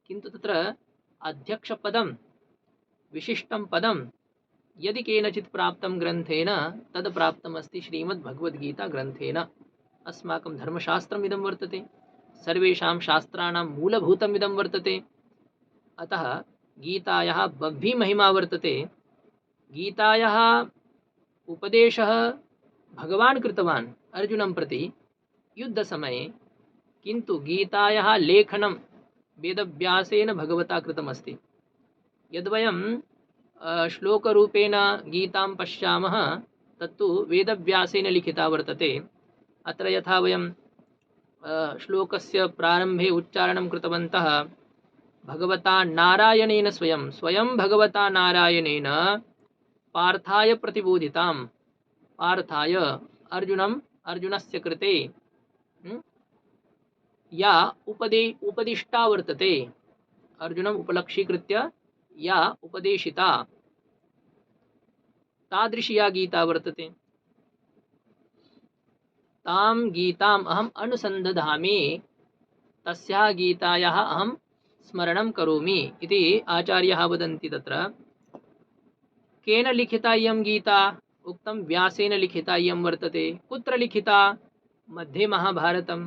किन्तु तत्र अध्यक्षपदं विशिष्टं पदं यदि केनचित् प्राप्तं ग्रन्थेन तद् प्राप्तमस्ति श्रीमद्भगवद्गीता ग्रन्थेन। अस्माकं धर्मशास्त्रम् इदं वर्तते, सर्वेषां शास्त्राणां मूलभूतम् इदं वर्तते। अतः गीतायाः बह्वी महिमा वर्तते। गीतायाः उपदेशः भगवान् कृतवान् अर्जुनं प्रति युद्धसमये, किन्तु गीतायाः लेखनं वेदव्यासेन भगवता कृतमस्ति। यद्वयं श्लोकरूपेण गीतां पश्यामः तत्तु वेदव्यासेन लिखिता वर्तते। अत्र यथा वयं श्लोकस्य प्रारम्भे उच्चारणं कृतवन्तः, भगवता नारायणेन स्वयं भगवता नारायणेन पार्थाय प्रतिबोधितां, पार्थाय अर्जुनस्य कृते या उपदिष्टा वर्तते, अर्जुनम् उपलक्षीकृत्य या उपदेशिता, तादृशी या गीता वर्तते तां गीताम् अहम् अनुसन्धधामि, तस्याः गीतायाः अहं स्मरणं करोमि इति आचार्याः वदन्ति। तत्र केन लिखिता इयं गीता? उक्तं व्यासेन लिखिता इयं वर्तते। कुत्र लिखिता? मध्ये महाभारतं,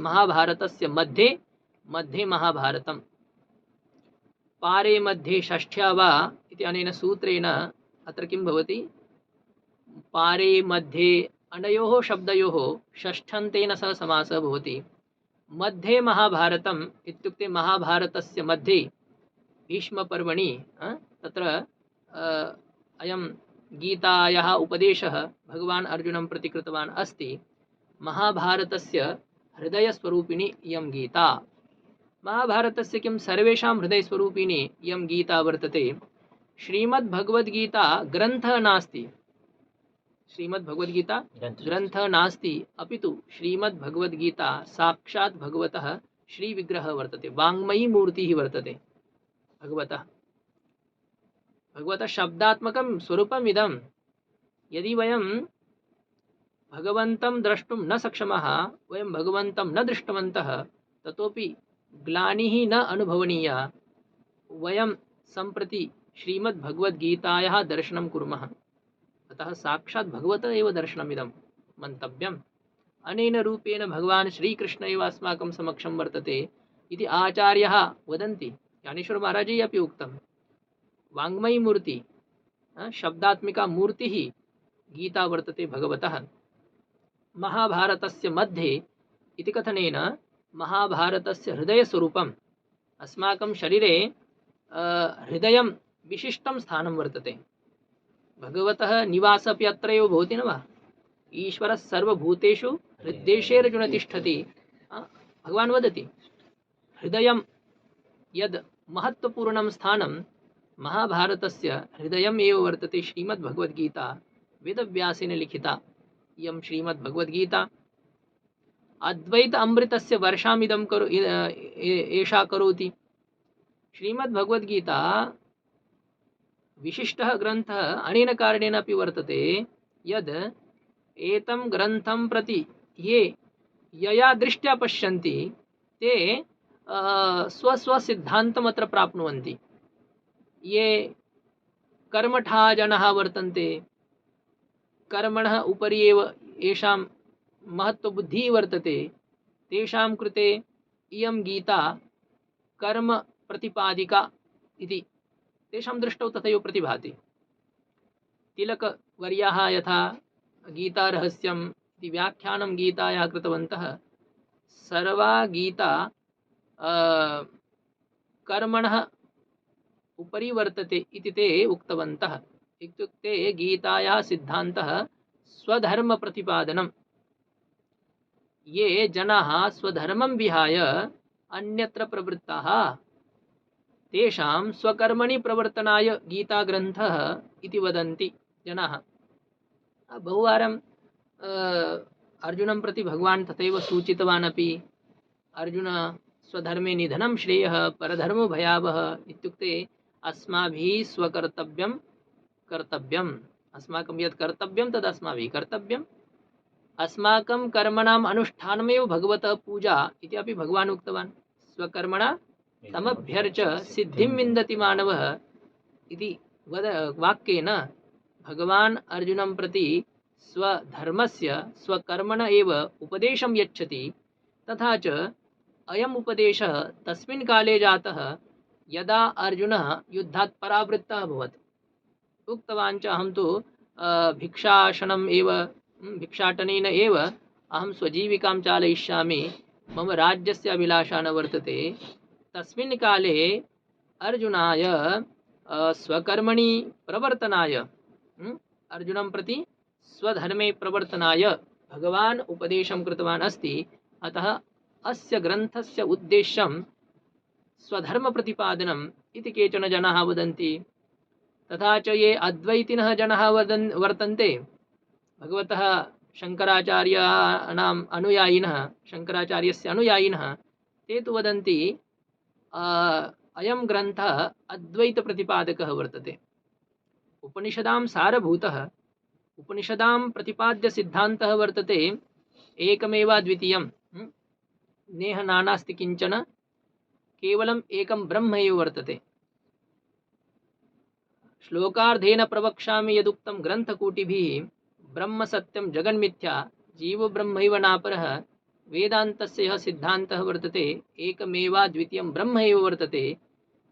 महाभारतस्य मध्ये महाभारतं, पारे मध्ये षष्ठ्या वा इति अनेन सूत्रेण अत्र किं भवति? पारे मध्ये अनयोः शब्दयोः षष्ठन्तेन सह समासः भवति। मध्ये महाभारतम् इत्युक्ते महाभारतस्य मध्ये भीष्मपर्वणि तत्र अयं गीतायाः उपदेशः भगवान् अर्जुनं प्रति कृतवान् अस्ति। महाभारतस्य हृदयस्वरूपिणी इयं गीता। महाभारतस्य किं सर्वेषां हृदयस्वरूपिणी इयं गीता वर्तते। श्रीमद्भगवद्गीता ग्रन्थः नास्ति, श्रीमद्भगवद्गीता ग्रन्थः नास्ति, अपितु श्रीमद्भगवद्गीता साक्षात् भगवतः श्रीविग्रहः वर्तते, वाङ्मयी मूर्तिः वर्तते। भगवतः शब्दात्मकं स्वरूपम् इदं। यदि वयं भगवन्तं द्रष्टुं न सक्षमः, वयं भगवन्तं न दृष्टवन्तः, ततोपि ग्लानिः न अनुभवनीया। वयं सम्प्रति श्रीमद्भगवद्गीतायाः दर्शनं कुर्मः, अतः साक्षात् भगवतः एव दर्शनमिदं मन्तव्यम्। अनेन रूपेण भगवान् श्रीकृष्ण एव अस्माकं समक्षं वर्तते इति आचार्याः वदन्ति। ज्ञानेश्वर महाराजैः अपि उक्तं वाङ्मयी मूर्ति शब्दात्मिका मूर्तिः गीता वर्तते भगवतः। महाभारतस्य मध्ये इति कथनेन महाभारतस्य हृदयस्वरूपम् अस्माकं शरीरे हृदयं विशिष्टं स्थानं वर्तते। भगवतः निवासः अपि अत्रैव भवति न वा? ईश्वरः सर्वभूतेषु हृद्देशेऽर्जुन तिष्ठति। भगवान् वदति हृदयं यद् महत्त्वपूर्णं स्थानं महाभारतस्य हृदयम् एव वर्तते। श्रीमद्भगवद्गीता वेदव्यासेन लिखिता इयं श्रीमद्भगवद्गीता अद्वैत अमृतस्य वर्षामिदं एषा करोति। श्रीमद्भगवद्गीता विशिष्टः ग्रन्थः अनेन कारणेन अपि वर्तते यद् एतं ग्रन्थं प्रति ये यया दृष्ट्या पश्यन्ति ते स्वस्वसिद्धान्तम् अत्र प्राप्नुवन्ति। ये कर्मठा जनाः वर्तन्ते, कर्मणः उपरि एव येषां महत्त्वबुद्धिः वर्तते, तेषां कृते इयं गीता कर्म प्रतिपादिका इति तेषां दृष्टौ तथैव प्रतिभाति। तिलकवर्याः यथा गीतारहस्यम् इति व्याख्यानं गीतायाः कृतवन्तः, सर्वा गीता कर्मणः उपरि वर्तते इति ते उक्तवन्तः। इत्युक्ते गीतायाः सिद्धान्तः स्वधर्मप्रतिपादनं। ये जनाः स्वधर्मं विहाय अन्यत्र प्रवृत्ताः तेषां स्वकर्मणि प्रवर्तनाय गीताग्रन्थः इति वदन्ति जनाः। बहुवारं अर्जुनं प्रति भगवान् तथैव सूचितवान् अपि। अर्जुन स्वधर्मे निधनं श्रेयः परधर्मो भयावहः इत्युक्ते अस्माभिः स्वकर्तव्यं कर्तव्यम्। अस्माकं यत् कर्तव्यं तद् अस्माभिः कर्तव्यम्। अस्माकं कर्मणाम् अनुष्ठानमेव भगवतः पूजा इति अपि भगवान् उक्तवान्। स्वकर्मणा तमभ्यर्च सिद्धिं विन्दति मानवः इति वाक्येन भगवान् अर्जुनं प्रति स्वधर्मस्य स्वकर्मण एव उपदेशं यच्छति। तथा च अयम् उपदेशः तस्मिन् काले जातः यदा अर्जुनः युद्धात् परावृत्तः अभवत्। उक्तवान् च अहं तु भिक्षाटनेन एव अहं स्वजीविकां चालयिष्यामि, मम राज्यस्य अभिलाषा न वर्तते। तस्मिन् काले अर्जुनाय स्वकर्मणि प्रवर्तनाय अर्जुनं प्रति स्वधर्मे प्रवर्तनाय भगवान् उपदेशं कृतवान् अस्ति। अतः अस्य ग्रन्थस्य उद्देश्यं स्वधर्मप्रतिपादनम् इति केचन जनाः वदन्ति। तथा च ये अद्वैतिनः जनाः वर्तन्ते, भगवतः शङ्कराचार्याणाम् अनुयायिनः, शङ्कराचार्यस्य अनुयायिनः, ते तु वदन्ति अयं ग्रन्थः अद्वैतप्रतिपादकः वर्तते। उपनिषदां सारभूतः, उपनिषदां प्रतिपाद्यसिद्धान्तः वर्तते एकमेवाद्वितीयं, नेह नानास्ति किञ्चन, केवलम् एकं ब्रह्म एव वर्तते। श्लोकार्धेन प्रवक्ष्यामि यदुक्तं ग्रन्थकूटिभिः ब्रह्म सत्यं जगन्मिथ्या जीवो ब्रह्मैव नापरः वेदान्तस्य यः सिद्धान्तः वर्तते एकमेवाद्वितीयं ब्रह्म एव वर्तते।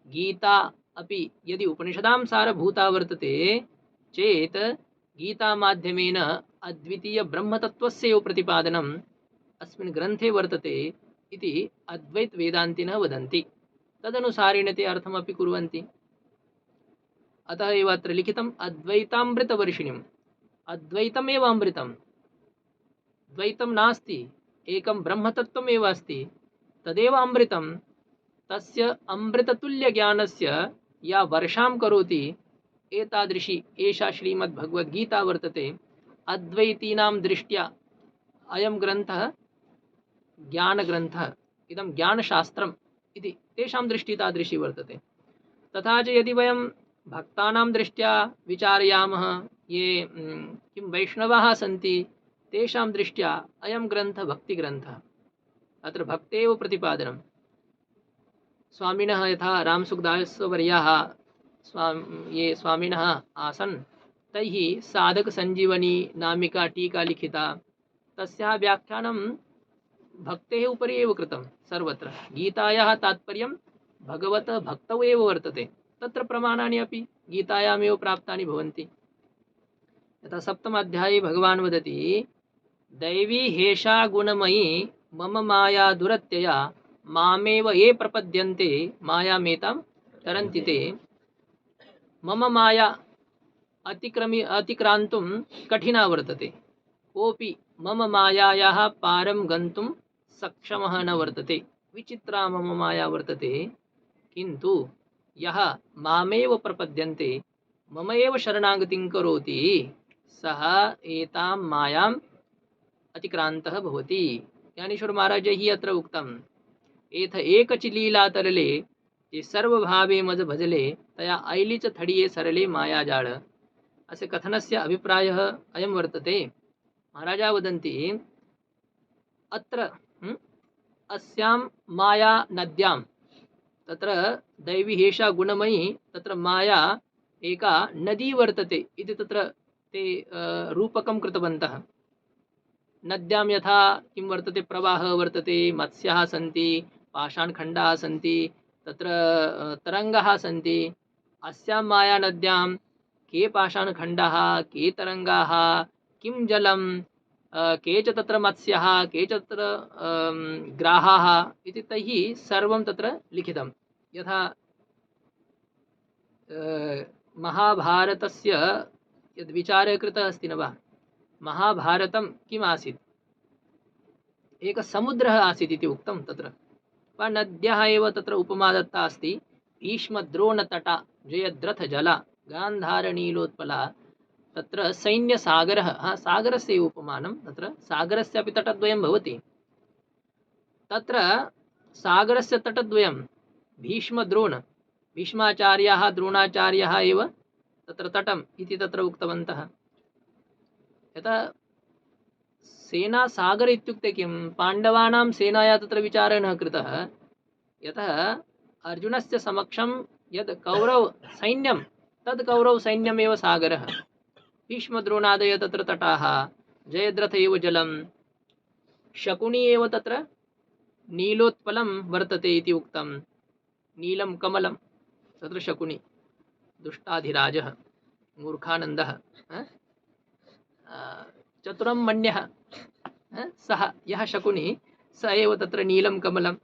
गीता अपि यदि उपनिषदां सारभूता वर्तते चेत् गीतामाध्यमेन अद्वितीयब्रह्मतत्त्वस्य एव प्रतिपादनम् अस्मिन् ग्रन्थे वर्तते इति अद्वैतवेदान्तिनः वदन्ति। तदनुसारेण ते अर्थमपि कुर्वन्ति। अतः एव अत्र लिखितम् अद्वैतामृतवर्षिणीम्। अद्वैतमेव अमृतं, द्वैतं नास्ति, एकं ब्रह्मतत्त्वमेव अस्ति, तदेव अमृतं। तस्य अमृततुल्यज्ञानस्य या वर्षां करोति एतादृशी एषा श्रीमद्भगवद्गीता वर्तते। अद्वैतीनां दृष्ट्या अयं ग्रन्थः ज्ञानग्रन्थः, इदं ज्ञानशास्त्रम् इति तेषां दृष्टिः तादृशी वर्तते। तथा च यदि वयं भक्तानां दृष्ट्या विचारयामः, ये किं वैष्णवाः सन्ति तेषां दृष्ट्या अयं ग्रन्थः भक्तिग्रन्थः। अत्र भक्तेव प्रतिपादनं। स्वामिनः यथा रामसुखदासवर्याः ये स्वामिनः आसन्, तैः साधकसञ्जीवनी नामिका टीका लिखिता। तस्याः व्याख्यानं भक्तेः उपरि एव कृतं सर्वत्र। गीतायाः तात्पर्यं भगवतः भक्तौ एव वर्तते, तत्र प्रमाणानि अपि गीतायामेव प्राप्तानि भवन्ति। यथा सप्तमाध्याये भगवान् वदति, दैवी हेषा गुणमयी मम माया दुरत्यया मामेव ये प्रपद्यन्ते मायामेतां तरन्ति ते। मम माया अतिक्रान्तुं कठिना वर्तते, कोऽपि मम मायायाः पारं गन्तुं सक्षमः न वर्तते। विचित्रा मम माया वर्तते, किन्तु यः मामेव प्रपद्यन्ते मम एव शरणागतिं करोति सः एतां मायाम् अतिक्रान्तः भवति। ज्ञानेश्वर महाराजैः अत्र उक्तम्, एथ एकचि लीला तरले ये सर्वभावे मज भजले तया ऐली च थडिये सरले मायाजाळ। अस्य कथनस्य अभिप्रायः अयं वर्तते। महाराजा वदन्ति, अत्र अस्यां माया नद्यां, तत्र दैवी हेषा गुणमयी, तत्र माया एका नदी वर्तते इति तत्र ते रूपकं कृतवन्तः। नद्यां यथा किं वर्तते, प्रवाहः वर्तते, मत्स्याः सन्ति, पाषाणखण्डाः सन्ति, तत्र तरङ्गाः सन्ति। अस्यां माया नद्यां के पाषाणखण्डाः, के तरङ्गाः, किं जलं, के च तत्र मत्स्याः, के च तत्र ग्राहाः इति तैः सर्वं तत्र लिखितं। यथा महाभारतस्य यद् विचारः कृतः अस्ति न वा, महाभारतं किम् आसीत्, एकः समुद्रः आसीत् इति उक्तं तत्र। वा नद्याः एव तत्र उपमा दत्ता अस्ति, भीष्मद्रोणतटा जयद्रथजला गान्धारनीलोत्पला। तत्र सैन्यसागरः, सागरस्य एव उपमानं, तत्र सागरस्यापि तटद्वयं भवति। तत्र सागरस्य तटद्वयं भीष्मद्रोण, भीष्माचार्याः द्रोणाचार्याः एव तत्र तटम् इति तत्र उक्तवन्तः। यथा सेनासागर इत्युक्ते किं, पाण्डवानां सेनाया तत्र विचारः न कृतः। यतः अर्जुनस्य समक्षं यद् कौरवसैन्यं, तद् कौरवसैन्यमेव सागरः। भीष्मद्रोणादयः तत्र तटाः, जयद्रथ एव जलं, शकुनी एव तत्र नीलोत्पलं वर्तते इति उक्तं। नीलं कमलं तत्र शकुनी, दुष्टाधिराजः, मूर्खानन्दः, चतुरं मन्यः, सः यः शकुनी स एव तत्र नीलं कमलं।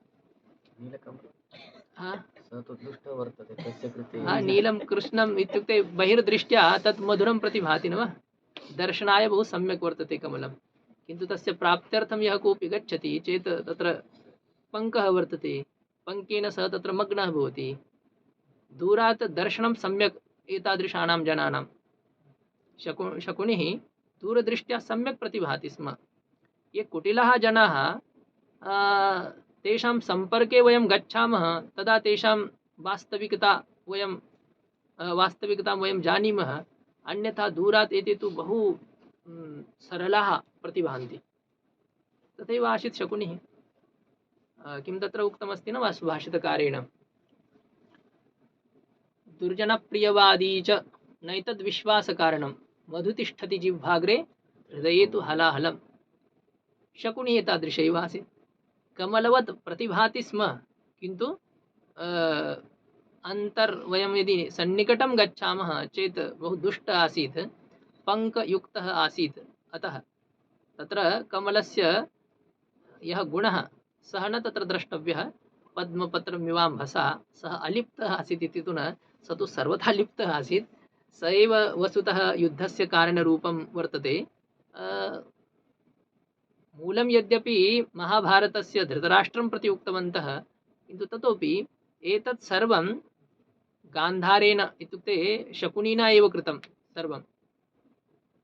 नीलं कृष्णम् इत्युक्ते बहिर्दृष्ट्या तत् मधुरं प्रतिभाति न वा, दर्शनाय बहु सम्यक् वर्तते कमलं, किन्तु तस्य प्राप्त्यर्थं यः कोऽपि गच्छति चेत् तत्र पङ्कः वर्तते, पङ्केन सह तत्र मग्नः भवति। दूरात् दर्शनं सम्यक् एतादृशानां जनानां। शकुनिः दूरदृष्ट्या सम्यक् प्रतिभाति स्म। ये कुटिलाः जनाः, तेषां सम्पर्के वयं गच्छामः तदा तेषां वास्तविकतां वयं जानीमः, अन्यथा दूरात् एते तु बहु सरलाः प्रतिभान्ति। तथैव आसीत् शकुनिः। किं तत्र उक्तमस्ति न वा सुभाषितकारेण, दुर्जनप्रियवादी च नैतद्विश्वासकारणं मधुतिष्ठति जिह्वाग्रे हृदये तु हलाहलं। शकुनिः एतादृश एव आसीत्, कमलवत् प्रतिभाति स्म, किन्तु वयं यदि सन्निकटं गच्छामः चेत् बहु दुष्टः आसीत्, पङ्कयुक्तः आसीत्। अतः तत्र कमलस्य यः गुणः सः न तत्र द्रष्टव्यः। पद्मपत्रमिवाम्भसा सः अलिप्तः आसीत् इति तु न, स तु सर्वथा लिप्तः आसीत्। स एव वस्तुतः युद्धस्य कारणरूपं वर्तते। मूलं यद्यपि महाभारतस्य धृतराष्ट्रं प्रति उक्तवन्तः, किन्तु ततोपि एतत् सर्वं गान्धारेण इत्युक्ते शकुनिना एव कृतं सर्वं।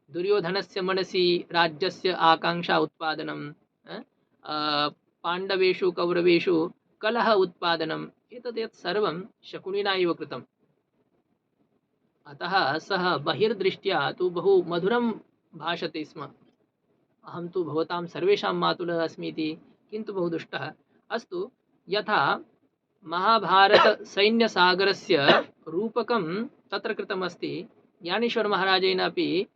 दुर्योधनस्य मनसि राज्यस्य आकाङ्क्षा उत्पादनं, पाण्डवेषु कौरवेषु कलह उत्पादनम्, एतत् सर्वं शकुनिना एव कृतम्। अतः सः बहिर्दृष्ट्या तु बहु मधुरं भाषते स्म, अहं तु भवतां सर्वेषां मातुलः अस्मि इति, किन्तु बहु दुष्टः। अस्तु, यथा महाभारतसैन्यसागरस्य रूपकं तत्र कृतमस्ति, ज्ञानेश्वरमहाराजेन अपि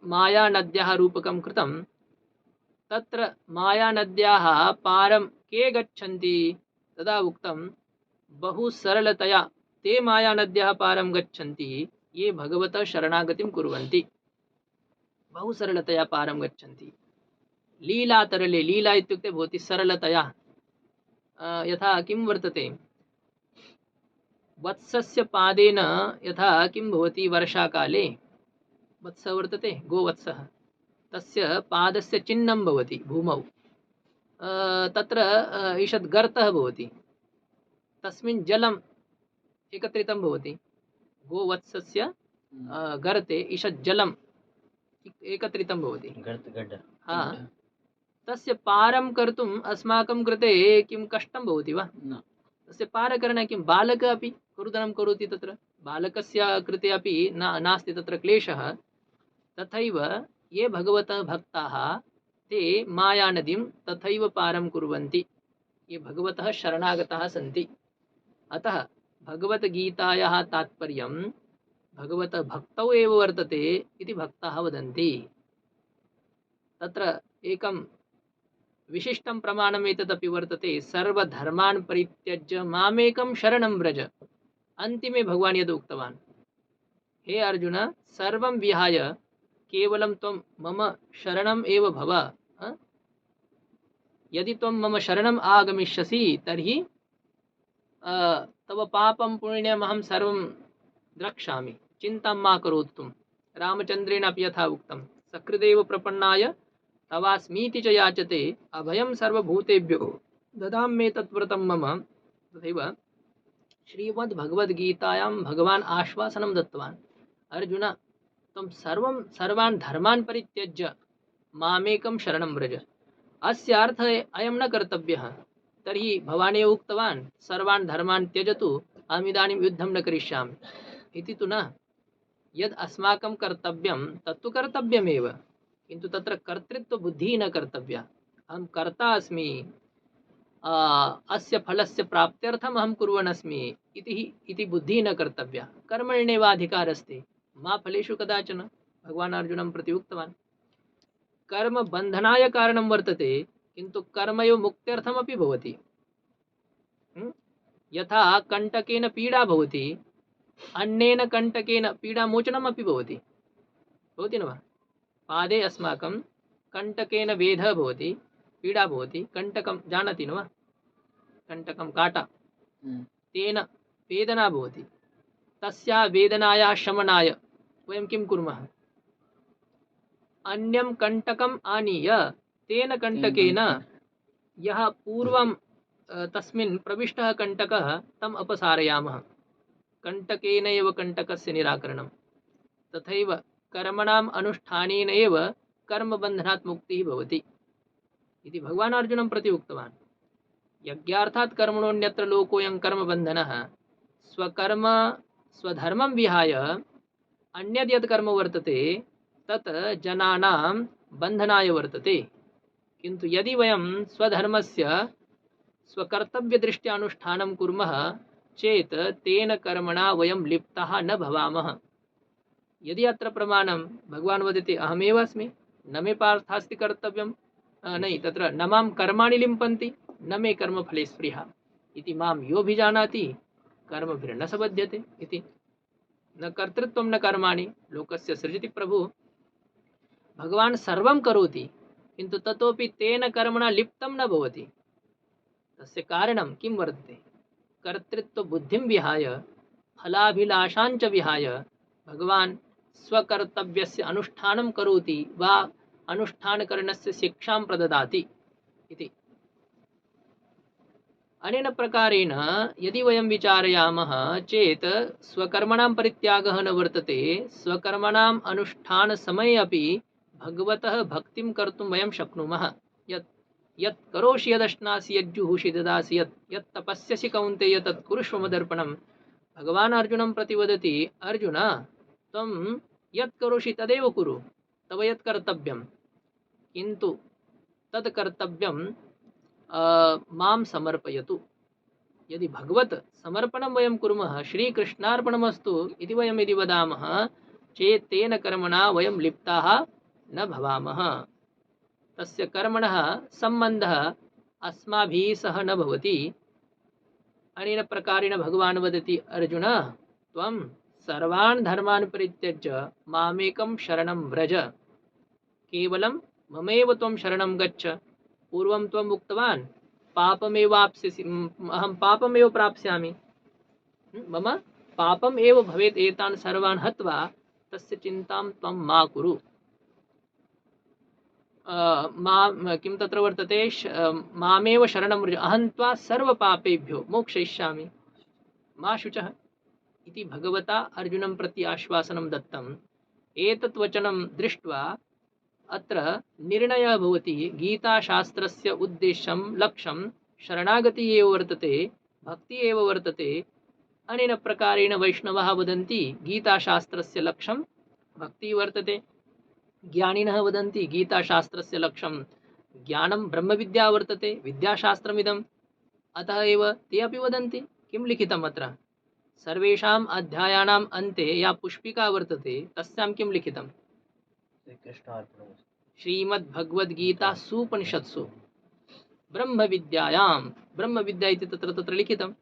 मायानद्याः रूपकं कृतं। तत्र मायानद्याः पारं के गच्छन्ति तदा उक्तं बहु सरलतया ते मायानद्याः पारं गच्छन्ति ये भगवतः शरणागतिं कुर्वन्ति। बहु सरलतया पारं गच्छन्ति। लीला तरले, लीला इत्युक्ते भवति सरलतया। यथा किं वर्तते, वत्सस्य पादेन यथा किं भवति, वर्षाकाले वत्सः वर्तते, गोवत्सः, तस्य पादस्य चिह्नं भवति भूमौ। तत्र ईषद् गर्तः भवति, तस्मिन् जलम् एकत्रितं भवति। गोवत्सस्य गर्ते ईषद् जलम् एकत्रितं भवति। हाँ, तस्य पारं कर्तुम् अस्माकं कृते किं कष्टं भवति वा? न। तस्य पारकरणे किं बालकः अपि करुदनं करोति, तत्र बालकस्य कृते अपि नास्ति तत्र क्लेशः। तथैव ये भगवतः भक्ताः ते मायानदीं तथैव पारं कुर्वन्ति, ये भगवतः शरणागताः सन्ति। अतः भगवद्गीतायाः तात्पर्यं भगवतः भक्तौ एव वर्तते इति भक्ताः वदन्ति। तत्र एकं विशिष्टं प्रमाणम् एतदपि वर्तते, सर्वधर्मान् परित्यज्य मामेकं शरणं व्रज। अन्तिमे भगवान् यद् उक्तवान्, हे अर्जुन, सर्वं विहाय केवलं त्वं मम शरणम् एव भव। यदि त्वं मम शरणम् आगमिष्यसि तर्हि तव पापं पुण्यमहं सर्वं द्रक्ष्यामि, चिन्तां मा करोतु त्वं। रामचन्द्रेण अपि यथा उक्तं, सकृदेव प्रपन्नाय तवास्मीति च याचते अभयं सर्वभूतेभ्यो ददाम्ये तत्व्रतं मम। तथैव श्रीमद्भगवद्गीतायां भगवान् आश्वासनं दत्तवान्, अर्जुन त्वं सर्वान् धर्मान् परित्यज्य मामेकं शरणं व्रज। अस्य अर्थः अयं न कर्तव्यः। तर्हि भवान् एव उक्तवान् सर्वान् धर्मान् त्यजतु, अहमिदानीं युद्धं न करिष्यामि इति तु न। यद् अस्माकं कर्तव्यं तत्तु कर्तव्यमेव, किन्तु तत्र कर्तृत्वबुद्धिः न कर्तव्या। अहं कर्ता अस्मि, अस्य फलस्य प्राप्त्यर्थम् अहं कुर्वन् अस्मि इति बुद्धिः न कर्तव्या। कर्मण्येवाधिकारस्ते मा फलेषु कदाचन, भगवान् अर्जुनं प्रति उक्तवान्। कर्म बन्धनाय कारणं वर्तते, किन्तु कर्मयो मुक्त्यर्थमपि भवति। यथा कण्टकेन पीडा भवति, अन्येन कण्टकेन पीडामोचनमपि भवति न वा? पादे अस्माकं कण्टकेन वेदः भवति, पीडा भवति। कण्टकं जानाति न वा? कण्टकं काटा, तेन वेदना भवति। तस्याः वेदनायाः शमनाय वयं किं कुर्मः? अन्यं कण्टकम् आनीय तेन कण्टकेन यः पूर्वं तस्मिन् प्रविष्टः कण्टकः तम् अपसारयामः। कण्टकेन एव कण्टकस्य निराकरणं। तथैव कर्मणाम् अनुष्ठानेन एव कर्मबन्धनात् मुक्तिः भवति इति भगवान् अर्जुनं प्रति उक्तवान्। यज्ञार्थात् कर्मणोऽन्यत्र लोकोऽयं कर्मबन्धनः। स्वधर्मं विहाय अन्यद् यत् कर्म वर्तते तत् जनानां बन्धनाय वर्तते। किन्तु यदि वयं स्वधर्मस्य स्वकर्तव्यदृष्ट्या अनुष्ठानं कुर्मः चेत् तेन कर्मणा वयं लिप्ताः न भवामः। यदि अत्र प्रमाणं भगवान् वदति अहमेव अस्मि, न मे पार्थास्ति कर्तव्यं, नहि, तत्र न मां कर्माणि लिम्पन्ति न मे कर्मफले स्पृहा इति मां योऽभिजानाति कर्मभिर्न स बध्यते इति। न कर्तृत्वं न कर्माणि, लोकस्य सृजति प्रभुः। भगवान् सर्वं करोति, किन्तु ततोपि तेन कर्मणा लिप्तं न भवति। तस्य कारणं किं वर्तते? कर्तृत्वबुद्धिं विहाय, फलाभिलाषाञ्च विहाय भगवान् स्वकर्तव्यस्य अनुष्ठानं करोति वा अनुष्ठानकरणस्य शिक्षां प्रददाति इति। अनेन प्रकारेण यदि वयं विचारयामः चेत् स्वकर्मणां परित्यागः न वर्तते। स्वकर्मणाम् अनुष्ठानसमये अपि भगवतः भक्तिं कर्तुं वयं शक्नुमः। यत् करोषि यदश्नासि यज्जुहोषि ददासि यत् तपस्यसि कौन्तेय तत् कुरुष्व मदर्पणम्। भगवान् अर्जुनं प्रति वदति, अर्जुन त्वं यत् करोषि तदेव कुरु, तव यत् कर्तव्यं, किन्तु तत् कर्तव्यं मां समर्पयतु। यदि भगवत् समर्पणं वयं कुर्मः, श्रीकृष्णार्पणमस्तु इति वयं यदि वदामः चेत् तेन कर्मणा वयं लिप्ताः न भवामः। तस्य कर्मणः सम्बन्धः अस्माभिः सह न भवति। अनेन प्रकारेण भगवान् वदति, अर्जुन त्वं सर्वान् धर्मान् परित्यज्य मामेकं शरणं व्रज, केवलं ममेव त्वं शरणं गच्छ। पूर्वं त्वम् उक्तवान् पापमेवाप्स्यसि, अहं पापमेव प्राप्स्यामि, मम पापम् एव भवेत्, एतान् सर्वान् हत्वा तस्य चिन्तां त्वं मा कुरु। मा किं तत्र वर्तते, मामेव शरणं व्रज, अहं त्वा सर्वपापेभ्यो मोक्षयिष्यामि, मा शुचः इति भगवता अर्जुनं प्रति आश्वासनं दत्तम्। एतत् वचनं दृष्ट्वा अत्र निर्णयः भवति, गीताशास्त्रस्य उद्देश्यं लक्ष्यं शरणागतिः एव वर्तते, भक्तिः एव वर्तते। अनेन प्रकारेण वैष्णवाः वदन्ति गीताशास्त्रस्य लक्ष्यं भक्तिः वर्तते, ज्ञानिनः वदन्ति गीताशास्त्रस्य लक्ष्यं ज्ञानं ब्रह्मविद्या वर्तते, विद्याशास्त्रमिदम्। अतः एव ते अपि वदन्ति, किं लिखितम् अत्र, सर्वेषाम् अध्यायानाम् अन्ते या पुष्पिका वर्तते तस्यां किं लिखितम्, श्रीमद्भगवद्गीतासूपनिषत्सु ब्रह्मविद्यायां, ब्रह्मविद्या इति तत्र लिखितम्।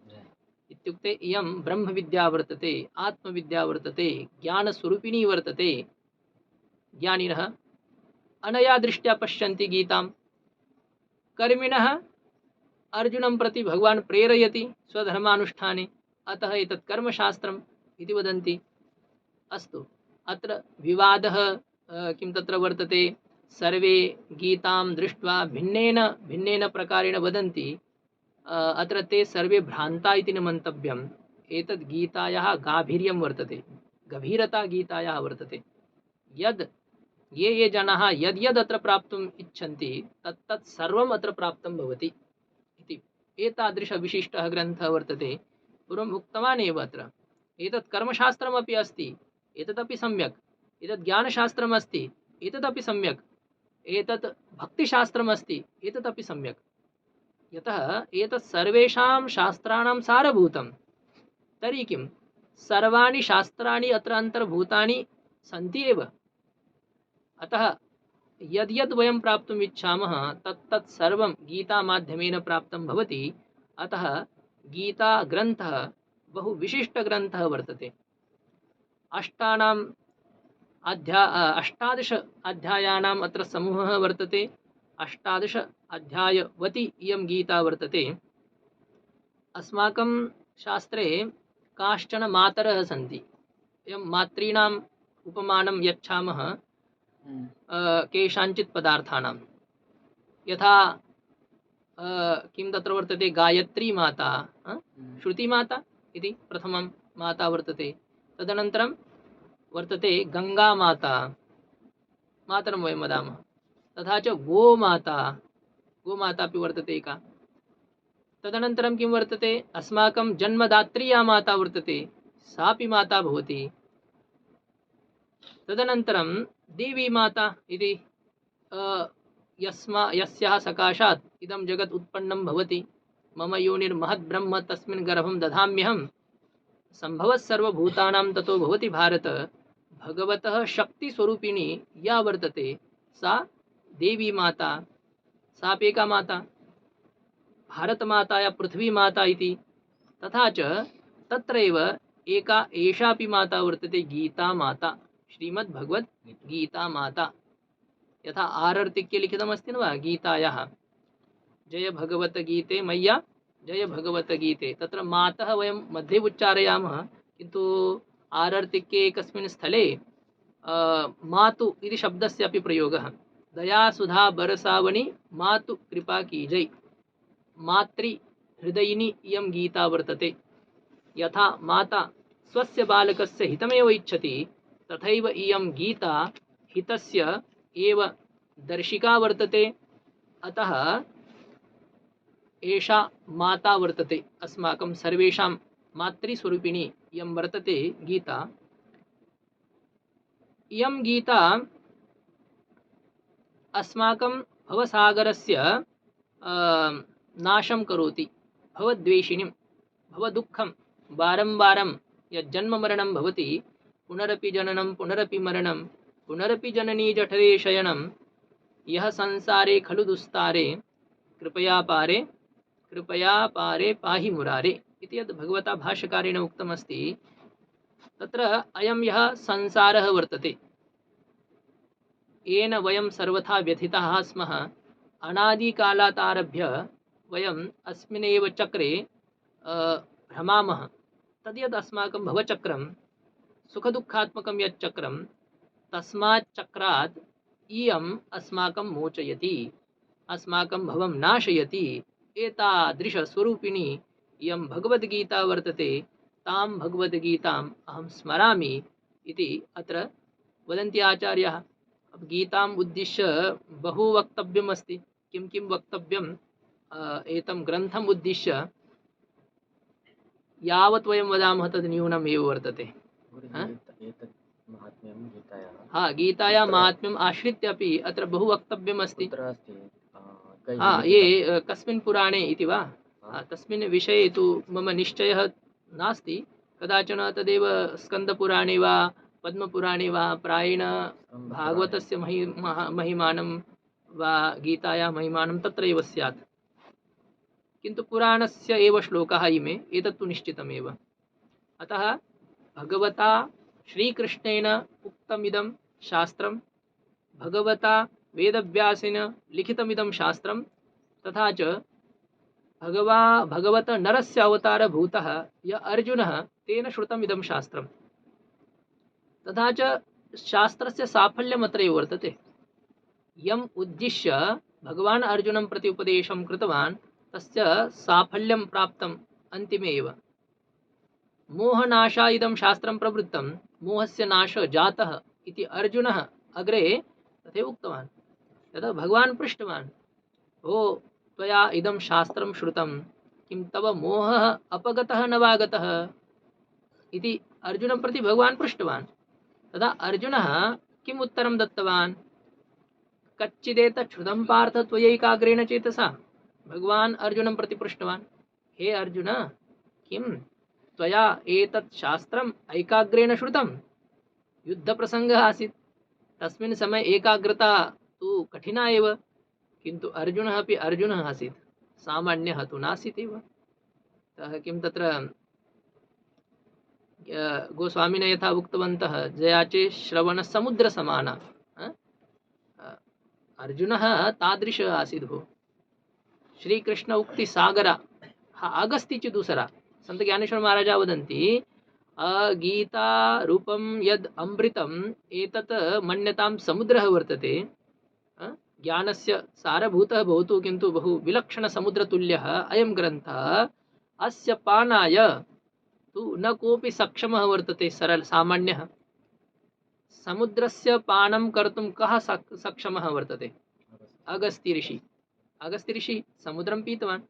इत्युक्ते इयं ब्रह्मविद्या वर्तते, आत्मविद्या वर्तते, ज्ञानस्वरूपिणी वर्तते। ज्ञानिनः अनया दृष्ट्या पश्यन्ति गीतां। कर्मिणः अर्जुनं प्रति भगवान् प्रेरयति स्वधर्मानुष्ठाने, अतः एतत् कर्मशास्त्रम् इति वदन्ति। अस्तु, अत्र विवादः किं तत्र वर्तते, सर्वे गीतां दृष्ट्वा भिन्नेन भिन्नेन प्रकारेण वदन्ति। अत्र ते सर्वे भ्रान्ता इति न मन्तव्यम्। एतद् गीतायाः गांभीर्यं वर्तते, गभीरता गीतायाः वर्तते। यद् ये जनाः यद् अत्र प्राप्तुम् इच्छन्ति तत् सर्वम् अत्र प्राप्तं भवति इति एतादृशविशिष्टः ग्रन्थः वर्तते। पूर्वम् उक्तवान् एव, अत्र एतत् कर्मशास्त्रमपि अस्ति, एतदपि सम्यक्, एतत् ज्ञानशास्त्रम् अस्ति, एतदपि सम्यक्, एतत् भक्तिशास्त्रमस्ति, एतदपि सम्यक्। यतः एतत् सर्वेषां शास्त्राणां सारभूतं। तर्हि किं सर्वाणि शास्त्राणि अत्र अन्तर्भूतानि सन्ति एव। अतः यद्यद् वयं प्राप्तुम् इच्छामः तत् सर्वं गीतामाध्यमेन प्राप्तं भवति। अतः गीताग्रन्थः बहु विशिष्टग्रन्थः वर्तते। अष्टादश अध्यायानाम् अत्र समूहः वर्तते। 18 अध्यायवती इयं गीता वर्तते। अस्माकं शास्त्रे काश्चन मातरः सन्ति। एवं मातॄणाम् उपमानं यच्छामः केषाञ्चित् पदार्थानां, यथा किं तत्र वर्तते, गायत्री माता, श्रुतिमाता इति प्रथमं माता वर्तते। तदनन्तरं वर्तते गंगा माता, मातरं वयं वदामः। तथा च गोमाता, गोमाता अपि वर्तते एका। तदनन्तरं किं वर्तते, अस्माकं जन्मदात्री या माता वर्तते सापि माता भवति। तदनन्तरं देवी माता इति, यस्याः सकाशात् इदं जगत् उत्पन्नं भवति। मम योनिर्महद्ब्रह्म तस्मिन् गर्भं दधाम्यहं, सम्भवः सर्वभूतानां ततो भवति भारत। भगवतः शक्तिस्वरूपिणी या वर्तते सा देवी माता, सापि एका माता। भारत माता या पृथ्वी माता इति। तथा च तत्रैव एका एषापि माता वर्तते, गीता माता, श्रीमद्भगवद् गीता माता। यथा आरर्तिक्ये लिखितमस्ति न वा, गीतायाः जय भगवत गीते मय्या जय भगवत गीते। तत्र मातः वयं मध्ये उच्चारयामः, किन्तु आरर्तिक्ये एकस्मिन् स्थले मातु इति शब्दस्य अपि प्रयोगः। दया सुधा बरसावनी मातु कृपा कीजै, मातृ हृदयिनी इयं गीता वर्तते। यथा माता स्वस्य बालकस्य हितमेव इच्छति, तथैव इयं गीता हितस्य एव दर्शिका वर्तते। अतः एषा माता वर्तते, अस्माकं सर्वेषां मातृस्वरूपिणी इयं वर्तते गीता। इयं गीता अस्माकं भवसागरस्य नाशं करोति, भवद्वेषिणीं, भवदुःखं वारं वारं यज्जन्ममरणं भवति, पुनरपि जननं पुनरपि मरणं, पुनरपि जननी जठरे शयनं, यः संसारे खलु दुस्तारे कृपया पारे पाहि मुरारे इति यद् भगवता भाष्यकारेण उक्तमस्ति, तत्र अयं यः संसारः वर्तते, येन वयं सर्वथा व्यथिताः स्मः, अनादिकालात् आरभ्य वयम् अस्मिन्नेव चक्रे भ्रमामः। तद्यद् अस्माकं भवचक्रं, सुखदुःखात्मकं यत् चक्रं, तस्मात् चक्रात् इयम् अस्माकं मोचयति, अस्माकं भवं नाशयति। एतादृशस्वरूपिणी इयं भगवद्गीता वर्तते, तां भगवद्गीताम् अहं स्मरामि इति अत्र वदन्ति आचार्याः। अब गीताम् उद्दिश्य बहु वक्तव्यम् अस्ति। किं किं वक्तव्यम् एतं ग्रन्थम् उद्दिश्य यावत् वयं वदामः तद् न्यूनम् एव वर्तते। हाँ, गीतायाः महात्म्यम् आश्रित्य अपि अत्र बहु वक्तव्यम् अस्ति। हाँ, ये कस्मिन् पुराणे इति वा, तस्मिन् विषये तु मम निश्चयः नास्ति। कदाचन तदेव स्कन्दपुराणे वा पद्मपुराणे वा प्रायेण भागवतस्य महिमानं वा गीतायाः महिमानं तत्रैव स्यात्, किन्तु पुराणस्य एव श्लोकाः इमे, एतत्तु निश्चितमेव। अतः भगवता श्रीकृष्णेन उक्तमिदं शास्त्रं, भगवता वेदव्यासेन लिखितमिदं शास्त्रं, तथा च भगवत नरस्य अवतारभूतः य अर्जुनः तेन श्रुतमिदं शास्त्रं, तथा च शास्त्रस्य साफल्यम् अत्रैव वर्तते। यम् उद्दिश्य भगवान् अर्जुनं प्रति उपदेशं कृतवान्, तस्य साफल्यं प्राप्तम् अन्तिमे एव। मोहनाशा इदं शास्त्रं प्रवृत्तं, मोहस्य नाशः जातः इति अर्जुनः अग्रे तथैव उक्तवान्। तदा भगवान् पृष्टवान्, भो त्वया इदं शास्त्रं श्रुतं, किं तव मोहः अपगतः न वागतः इति अर्जुनं प्रति भगवान् पृष्टवान्। तदा अर्जुनः किम् उत्तरं दत्तवान्, कच्चिदेतत् श्रुतं पार्थ त्वयैकाग्रेण चेतसा। भगवान् अर्जुनं प्रति पृष्टवान्, हे अर्जुन, किं त्वया एतत् शास्त्रम् ऐकाग्रेण श्रुतं? युद्धप्रसङ्गः आसीत्, तस्मिन् समये एकाग्रता तु कठिना एव, किन्तु अर्जुनः अपि अर्जुनः आसीत्, सामान्यः तु नासीत् एव। किं तत्र गोस्वामिनः यथा उक्तवन्तः, जयाचे श्रवणसमुद्रसमाना, अर्जुनः तादृश आसीत् भो। श्रीकृष्ण उक्ति सागरा हा अगस्ति दूसरा। संत ज्ञानेश्वर महाराजा वदन्ति, गीता रूपं यद् अमृतम् एतत् मन्यतां समुद्रः वर्तते, ज्ञानस्य सारभूतः भवतु, किन्तु बहु विलक्षणसमुद्रतुल्यः अयं ग्रन्थः। अस्य पानाय तु न कोऽपि सक्षमः वर्तते, सरल सामान्यः। समुद्रस्य पानं कर्तुं कः सक्षमः वर्तते? अगस्त्य ऋषि। अगस्त्य ऋषि समुद्रं पीतवान्।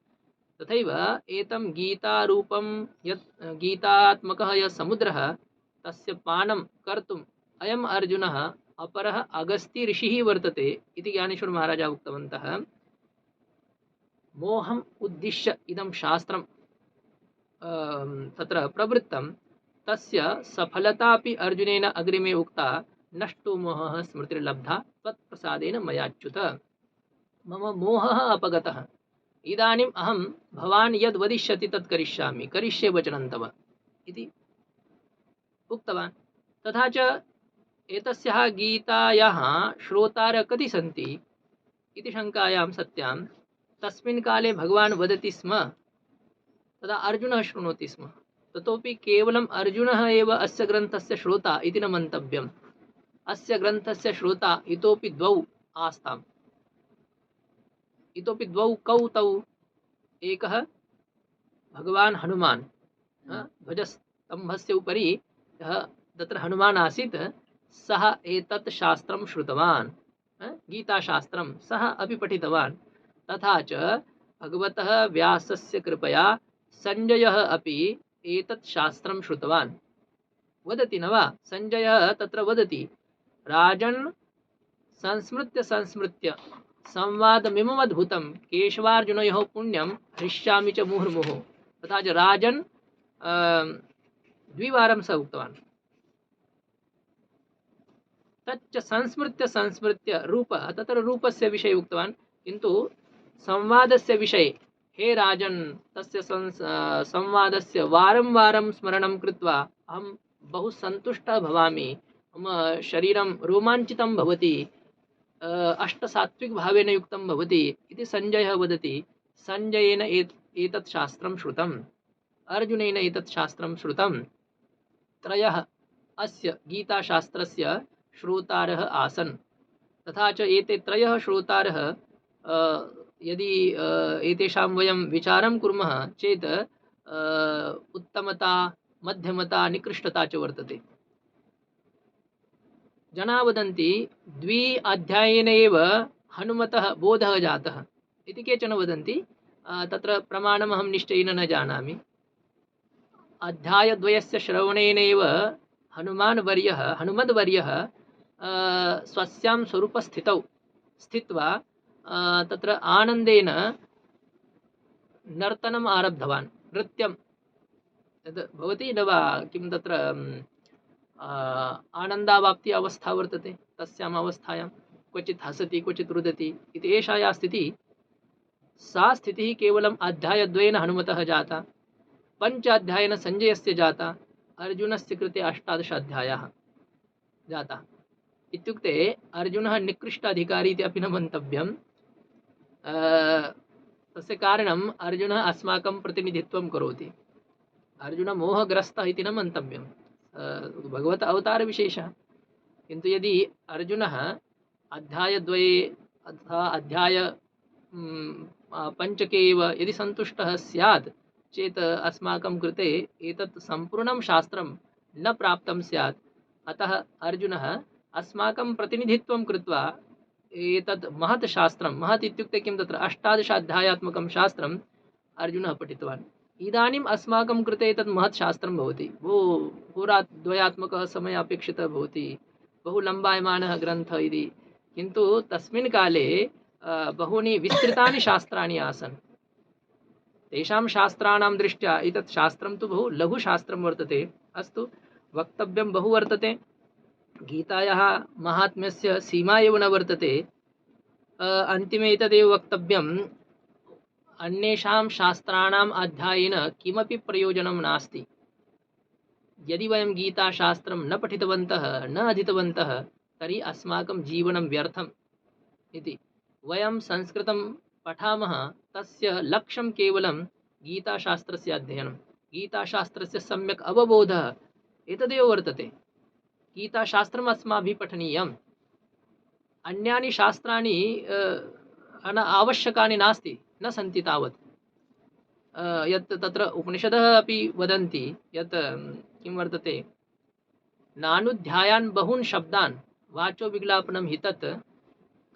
तथैव एतं गीतारूपं यत् गीतात्मकः यः समुद्रः, तस्य पानं कर्तुम् अयम् अर्जुनः अपरः अगस्त्य ऋषिः वर्तते इति ज्ञानेश्वर महाराजा उक्तवन्तः। मोहम् उद्दिश्य इदं शास्त्रं तत्र प्रवृत्तं, तस्य सफलता अपि अर्जुनेन अग्रिमे उक्ता, नष्टो मोहः स्मृतिर्लब्धा त्वत्प्रसादेन मयाच्युत। मम मोहः अपगतः, इदानीम् अहं भवान् यद् वदिष्यति तत् करिष्यामि, करिष्ये वचनं तव इति उक्तवान्। तथा च एतस्याः गीतायाः श्रोतारः कति सन्ति इति शङ्कायां सत्यां तस्मिन् काले भगवान् वदति स्म, तदा अर्जुनः शृणोति स्म। ततोपि केवलम् अर्जुनः एव अस्य ग्रन्थस्य श्रोता इति न मन्तव्यम्। अस्य ग्रन्थस्य श्रोता इतोपि द्वौ आस्ताम्। इतोपि द्वौ कौ तौ? एकः भगवान् हनुमान्, ध्वजस्तम्भस्य उपरि यः तत्र हनुमान् आसीत्, सः एतत् शास्त्रं श्रुतवान्, गीताशास्त्रं सः अपि पठितवान्। तथा च भगवतः व्यासस्य कृपया सञ्जयः अपि एतत् शास्त्रं श्रुतवान्। वदति न वा, सञ्जयः तत्र वदति, राजन् संस्मृत्य संस्मृत्य संवादमिममद्भुतं केशवार्जुनयोः पुण्यं हृष्यामि च मुहुर्मुहुः। तथा च राजन् द्विवारं सः उक्तवान्। तच्च संस्मृत्य संस्मृत्य रूप, तत्र रूपस्य विषये उक्तवान्, किन्तु संवादस्य विषये हे राजन्, तस्य संवादस्य वारं वारं स्मरणं कृत्वा अहं बहु सन्तुष्टः भवामि, मम शरीरं रोमाञ्चितं भवति, अष्टसात्विकभावेन युक्तं भवति इति सञ्जयः वदति। सञ्जयेन एतत् शास्त्रं श्रुतम्, अर्जुनेन एतत् शास्त्रं श्रुतं। त्रयः अस्य गीताशास्त्रस्य श्रोतारः आसन्, तथा च एते त्रयः श्रोतारः यदि एतेषां वयं विचारं कुर्मः चेत् उत्तमता, मध्यमता, निकृष्टता च वर्तते। जना वदन्ति 2 अध्यायेन एव हनुमतः बोधः जातः इति केचन वदन्ति। तत्र प्रमाणमहं निश्चयेन न जानामि। अध्यायद्वयस्य श्रवणेनैव हनुमद्वर्यः स्वस्यां स्वरूपस्थितौ स्थित्वा तत्र आनन्देन नर्तनम् आरब्धवान्, नृत्यं तद् भवति न वा, किं तत्र आनन्दावाप्ति अवस्था वर्तते, तस्याम् अवस्थायां क्वचित् हसति क्वचित् रुदति इति एषा या स्थितिः, सा स्थितिः केवलम् अध्यायद्वयेन हनुमतः जाता, 5 अध्यायेन सञ्जयस्य जाता, अर्जुनस्य कृते 18 अध्यायाः जाताः। इत्युक्ते अर्जुनः निकृष्ट अधिकारी इति अपि न मन्तव्यम्। तस्य कारणम् अर्जुनः अस्माकं प्रतिनिधित्वं करोति, अर्जुनः मोहग्रस्तः इति न मन्तव्यम्, भगवतः अवतारविशेषः। किन्तु यदि अर्जुनः अध्यायद्वये अथवा अध्याय 5 एव यदि सन्तुष्टः स्यात् चेत् अस्माकं कृते एतत् सम्पूर्णं शास्त्रं न प्राप्तं स्यात्। अतः अर्जुनः अस्माकं प्रतिनिधित्वं कृत्वा एतत् महत् शास्त्रं, महत् इत्युक्ते किं, तत्र 18 अध्यायात्मकं शास्त्रम् अर्जुनः पठितवान्। इदानीम् अस्माकं कृते एतत् महत् शास्त्रं भवति, बहु होराद्वयात्मकः समयः अपेक्षितः भवति, बहु लम्बायमानः ग्रन्थः इति। किन्तु तस्मिन् काले बहूनि विस्तृतानि शास्त्राणि आसन्। तेषां शास्त्राणां दृष्ट्या एतत् शास्त्रं तु बहु लघुशास्त्रं वर्तते। अस्तु, वक्तव्यं बहु वर्तते, गीतायाः माहात्म्यस्य सीमा एव न वर्तते। अन्तिमे एतदेव वक्तव्यम्, अन्येषां शास्त्राणाम् अध्ययनेन किमपि प्रयोजनं नास्ति। यदि वयं गीताशास्त्रं न पठितवन्तः, न अधीतवन्तः, तर्हि अस्माकं जीवनं व्यर्थम् इति। वयं संस्कृतं पठामः, तस्य लक्ष्यं केवलं गीताशास्त्रस्य अध्ययनं, गीताशास्त्रस्य सम्यक् अवबोधः, एतदेव वर्तते। गीताशास्त्रम् अस्माभिः पठनीयम्, अन्यानि शास्त्राणि आवश्यकानि नास्ति, न सन्ति तावत्। यत् तत्र उपनिषदः अपि वदन्ति यत् किं वर्तते, नानुध्यायान् बहून् शब्दान् वाचो विज्ञापनं हि तत्।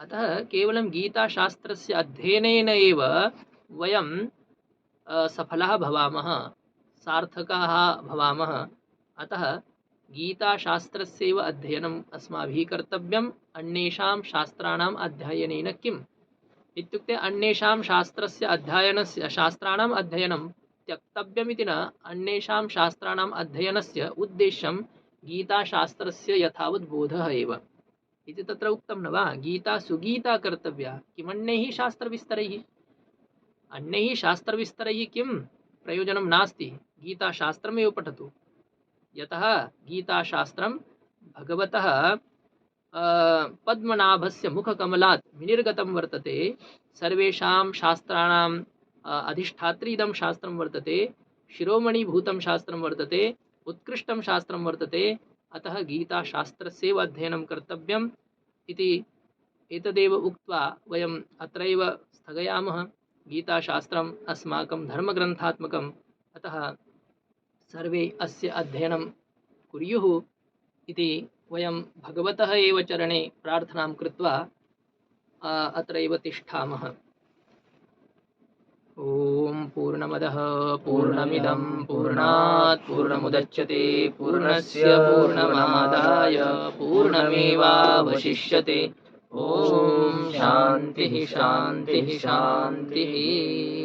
अतः केवलं गीताशास्त्रस्य अध्ययनेन एव वयं सफलाः भवामः, सार्थकाः भवामः। अतः गीताशास्त्रस्यैव अध्ययनम् अस्माभिः कर्तव्यम्। अन्येषां शास्त्राणाम् अध्ययनेन किम् इत्युक्ते, अन्येषां शास्त्राणाम् अध्ययनं त्यक्तव्यमिति न, अन्येषां शास्त्राणाम् अध्ययनस्य उद्देश्यं गीताशास्त्रस्य यथावत् बोधः एव इति तत्र उक्तं न वा। गीता सुगीता कर्तव्या, किमन्यैः शास्त्रविस्तरैः, अन्यैः शास्त्रविस्तरैः किं प्रयोजनं नास्ति, गीताशास्त्रमेव पठतु। यतः गीताशास्त्रं भगवतः पद्मनाभस्य मुखकमलात् विनिर्गतं वर्तते। सर्वेषां शास्त्राणाम् अधिष्ठात्री इदं शास्त्रं वर्तते, शिरोमणिभूतं शास्त्रं वर्तते, उत्कृष्टं शास्त्रं वर्तते। अतः गीताशास्त्रस्यैव अध्ययनं कर्तव्यम् इति एतदेव उक्त्वा वयम् अत्रैव स्थगयामः। गीताशास्त्रम् अस्माकं धर्मग्रन्थात्मकम्, अतः सर्वे अस्य अध्ययनं कुर्युः इति वयं भगवतः एव चरणे प्रार्थनां कृत्वा अत्रैव तिष्ठामः। ॐ पूर्णमदः पूर्णमिदं पूर्णात् पूर्णमुदच्यते पूर्णस्य पूर्णमादाय पूर्णमेवावशिष्यते। ॐ शान्तिः शान्तिः शान्तिः।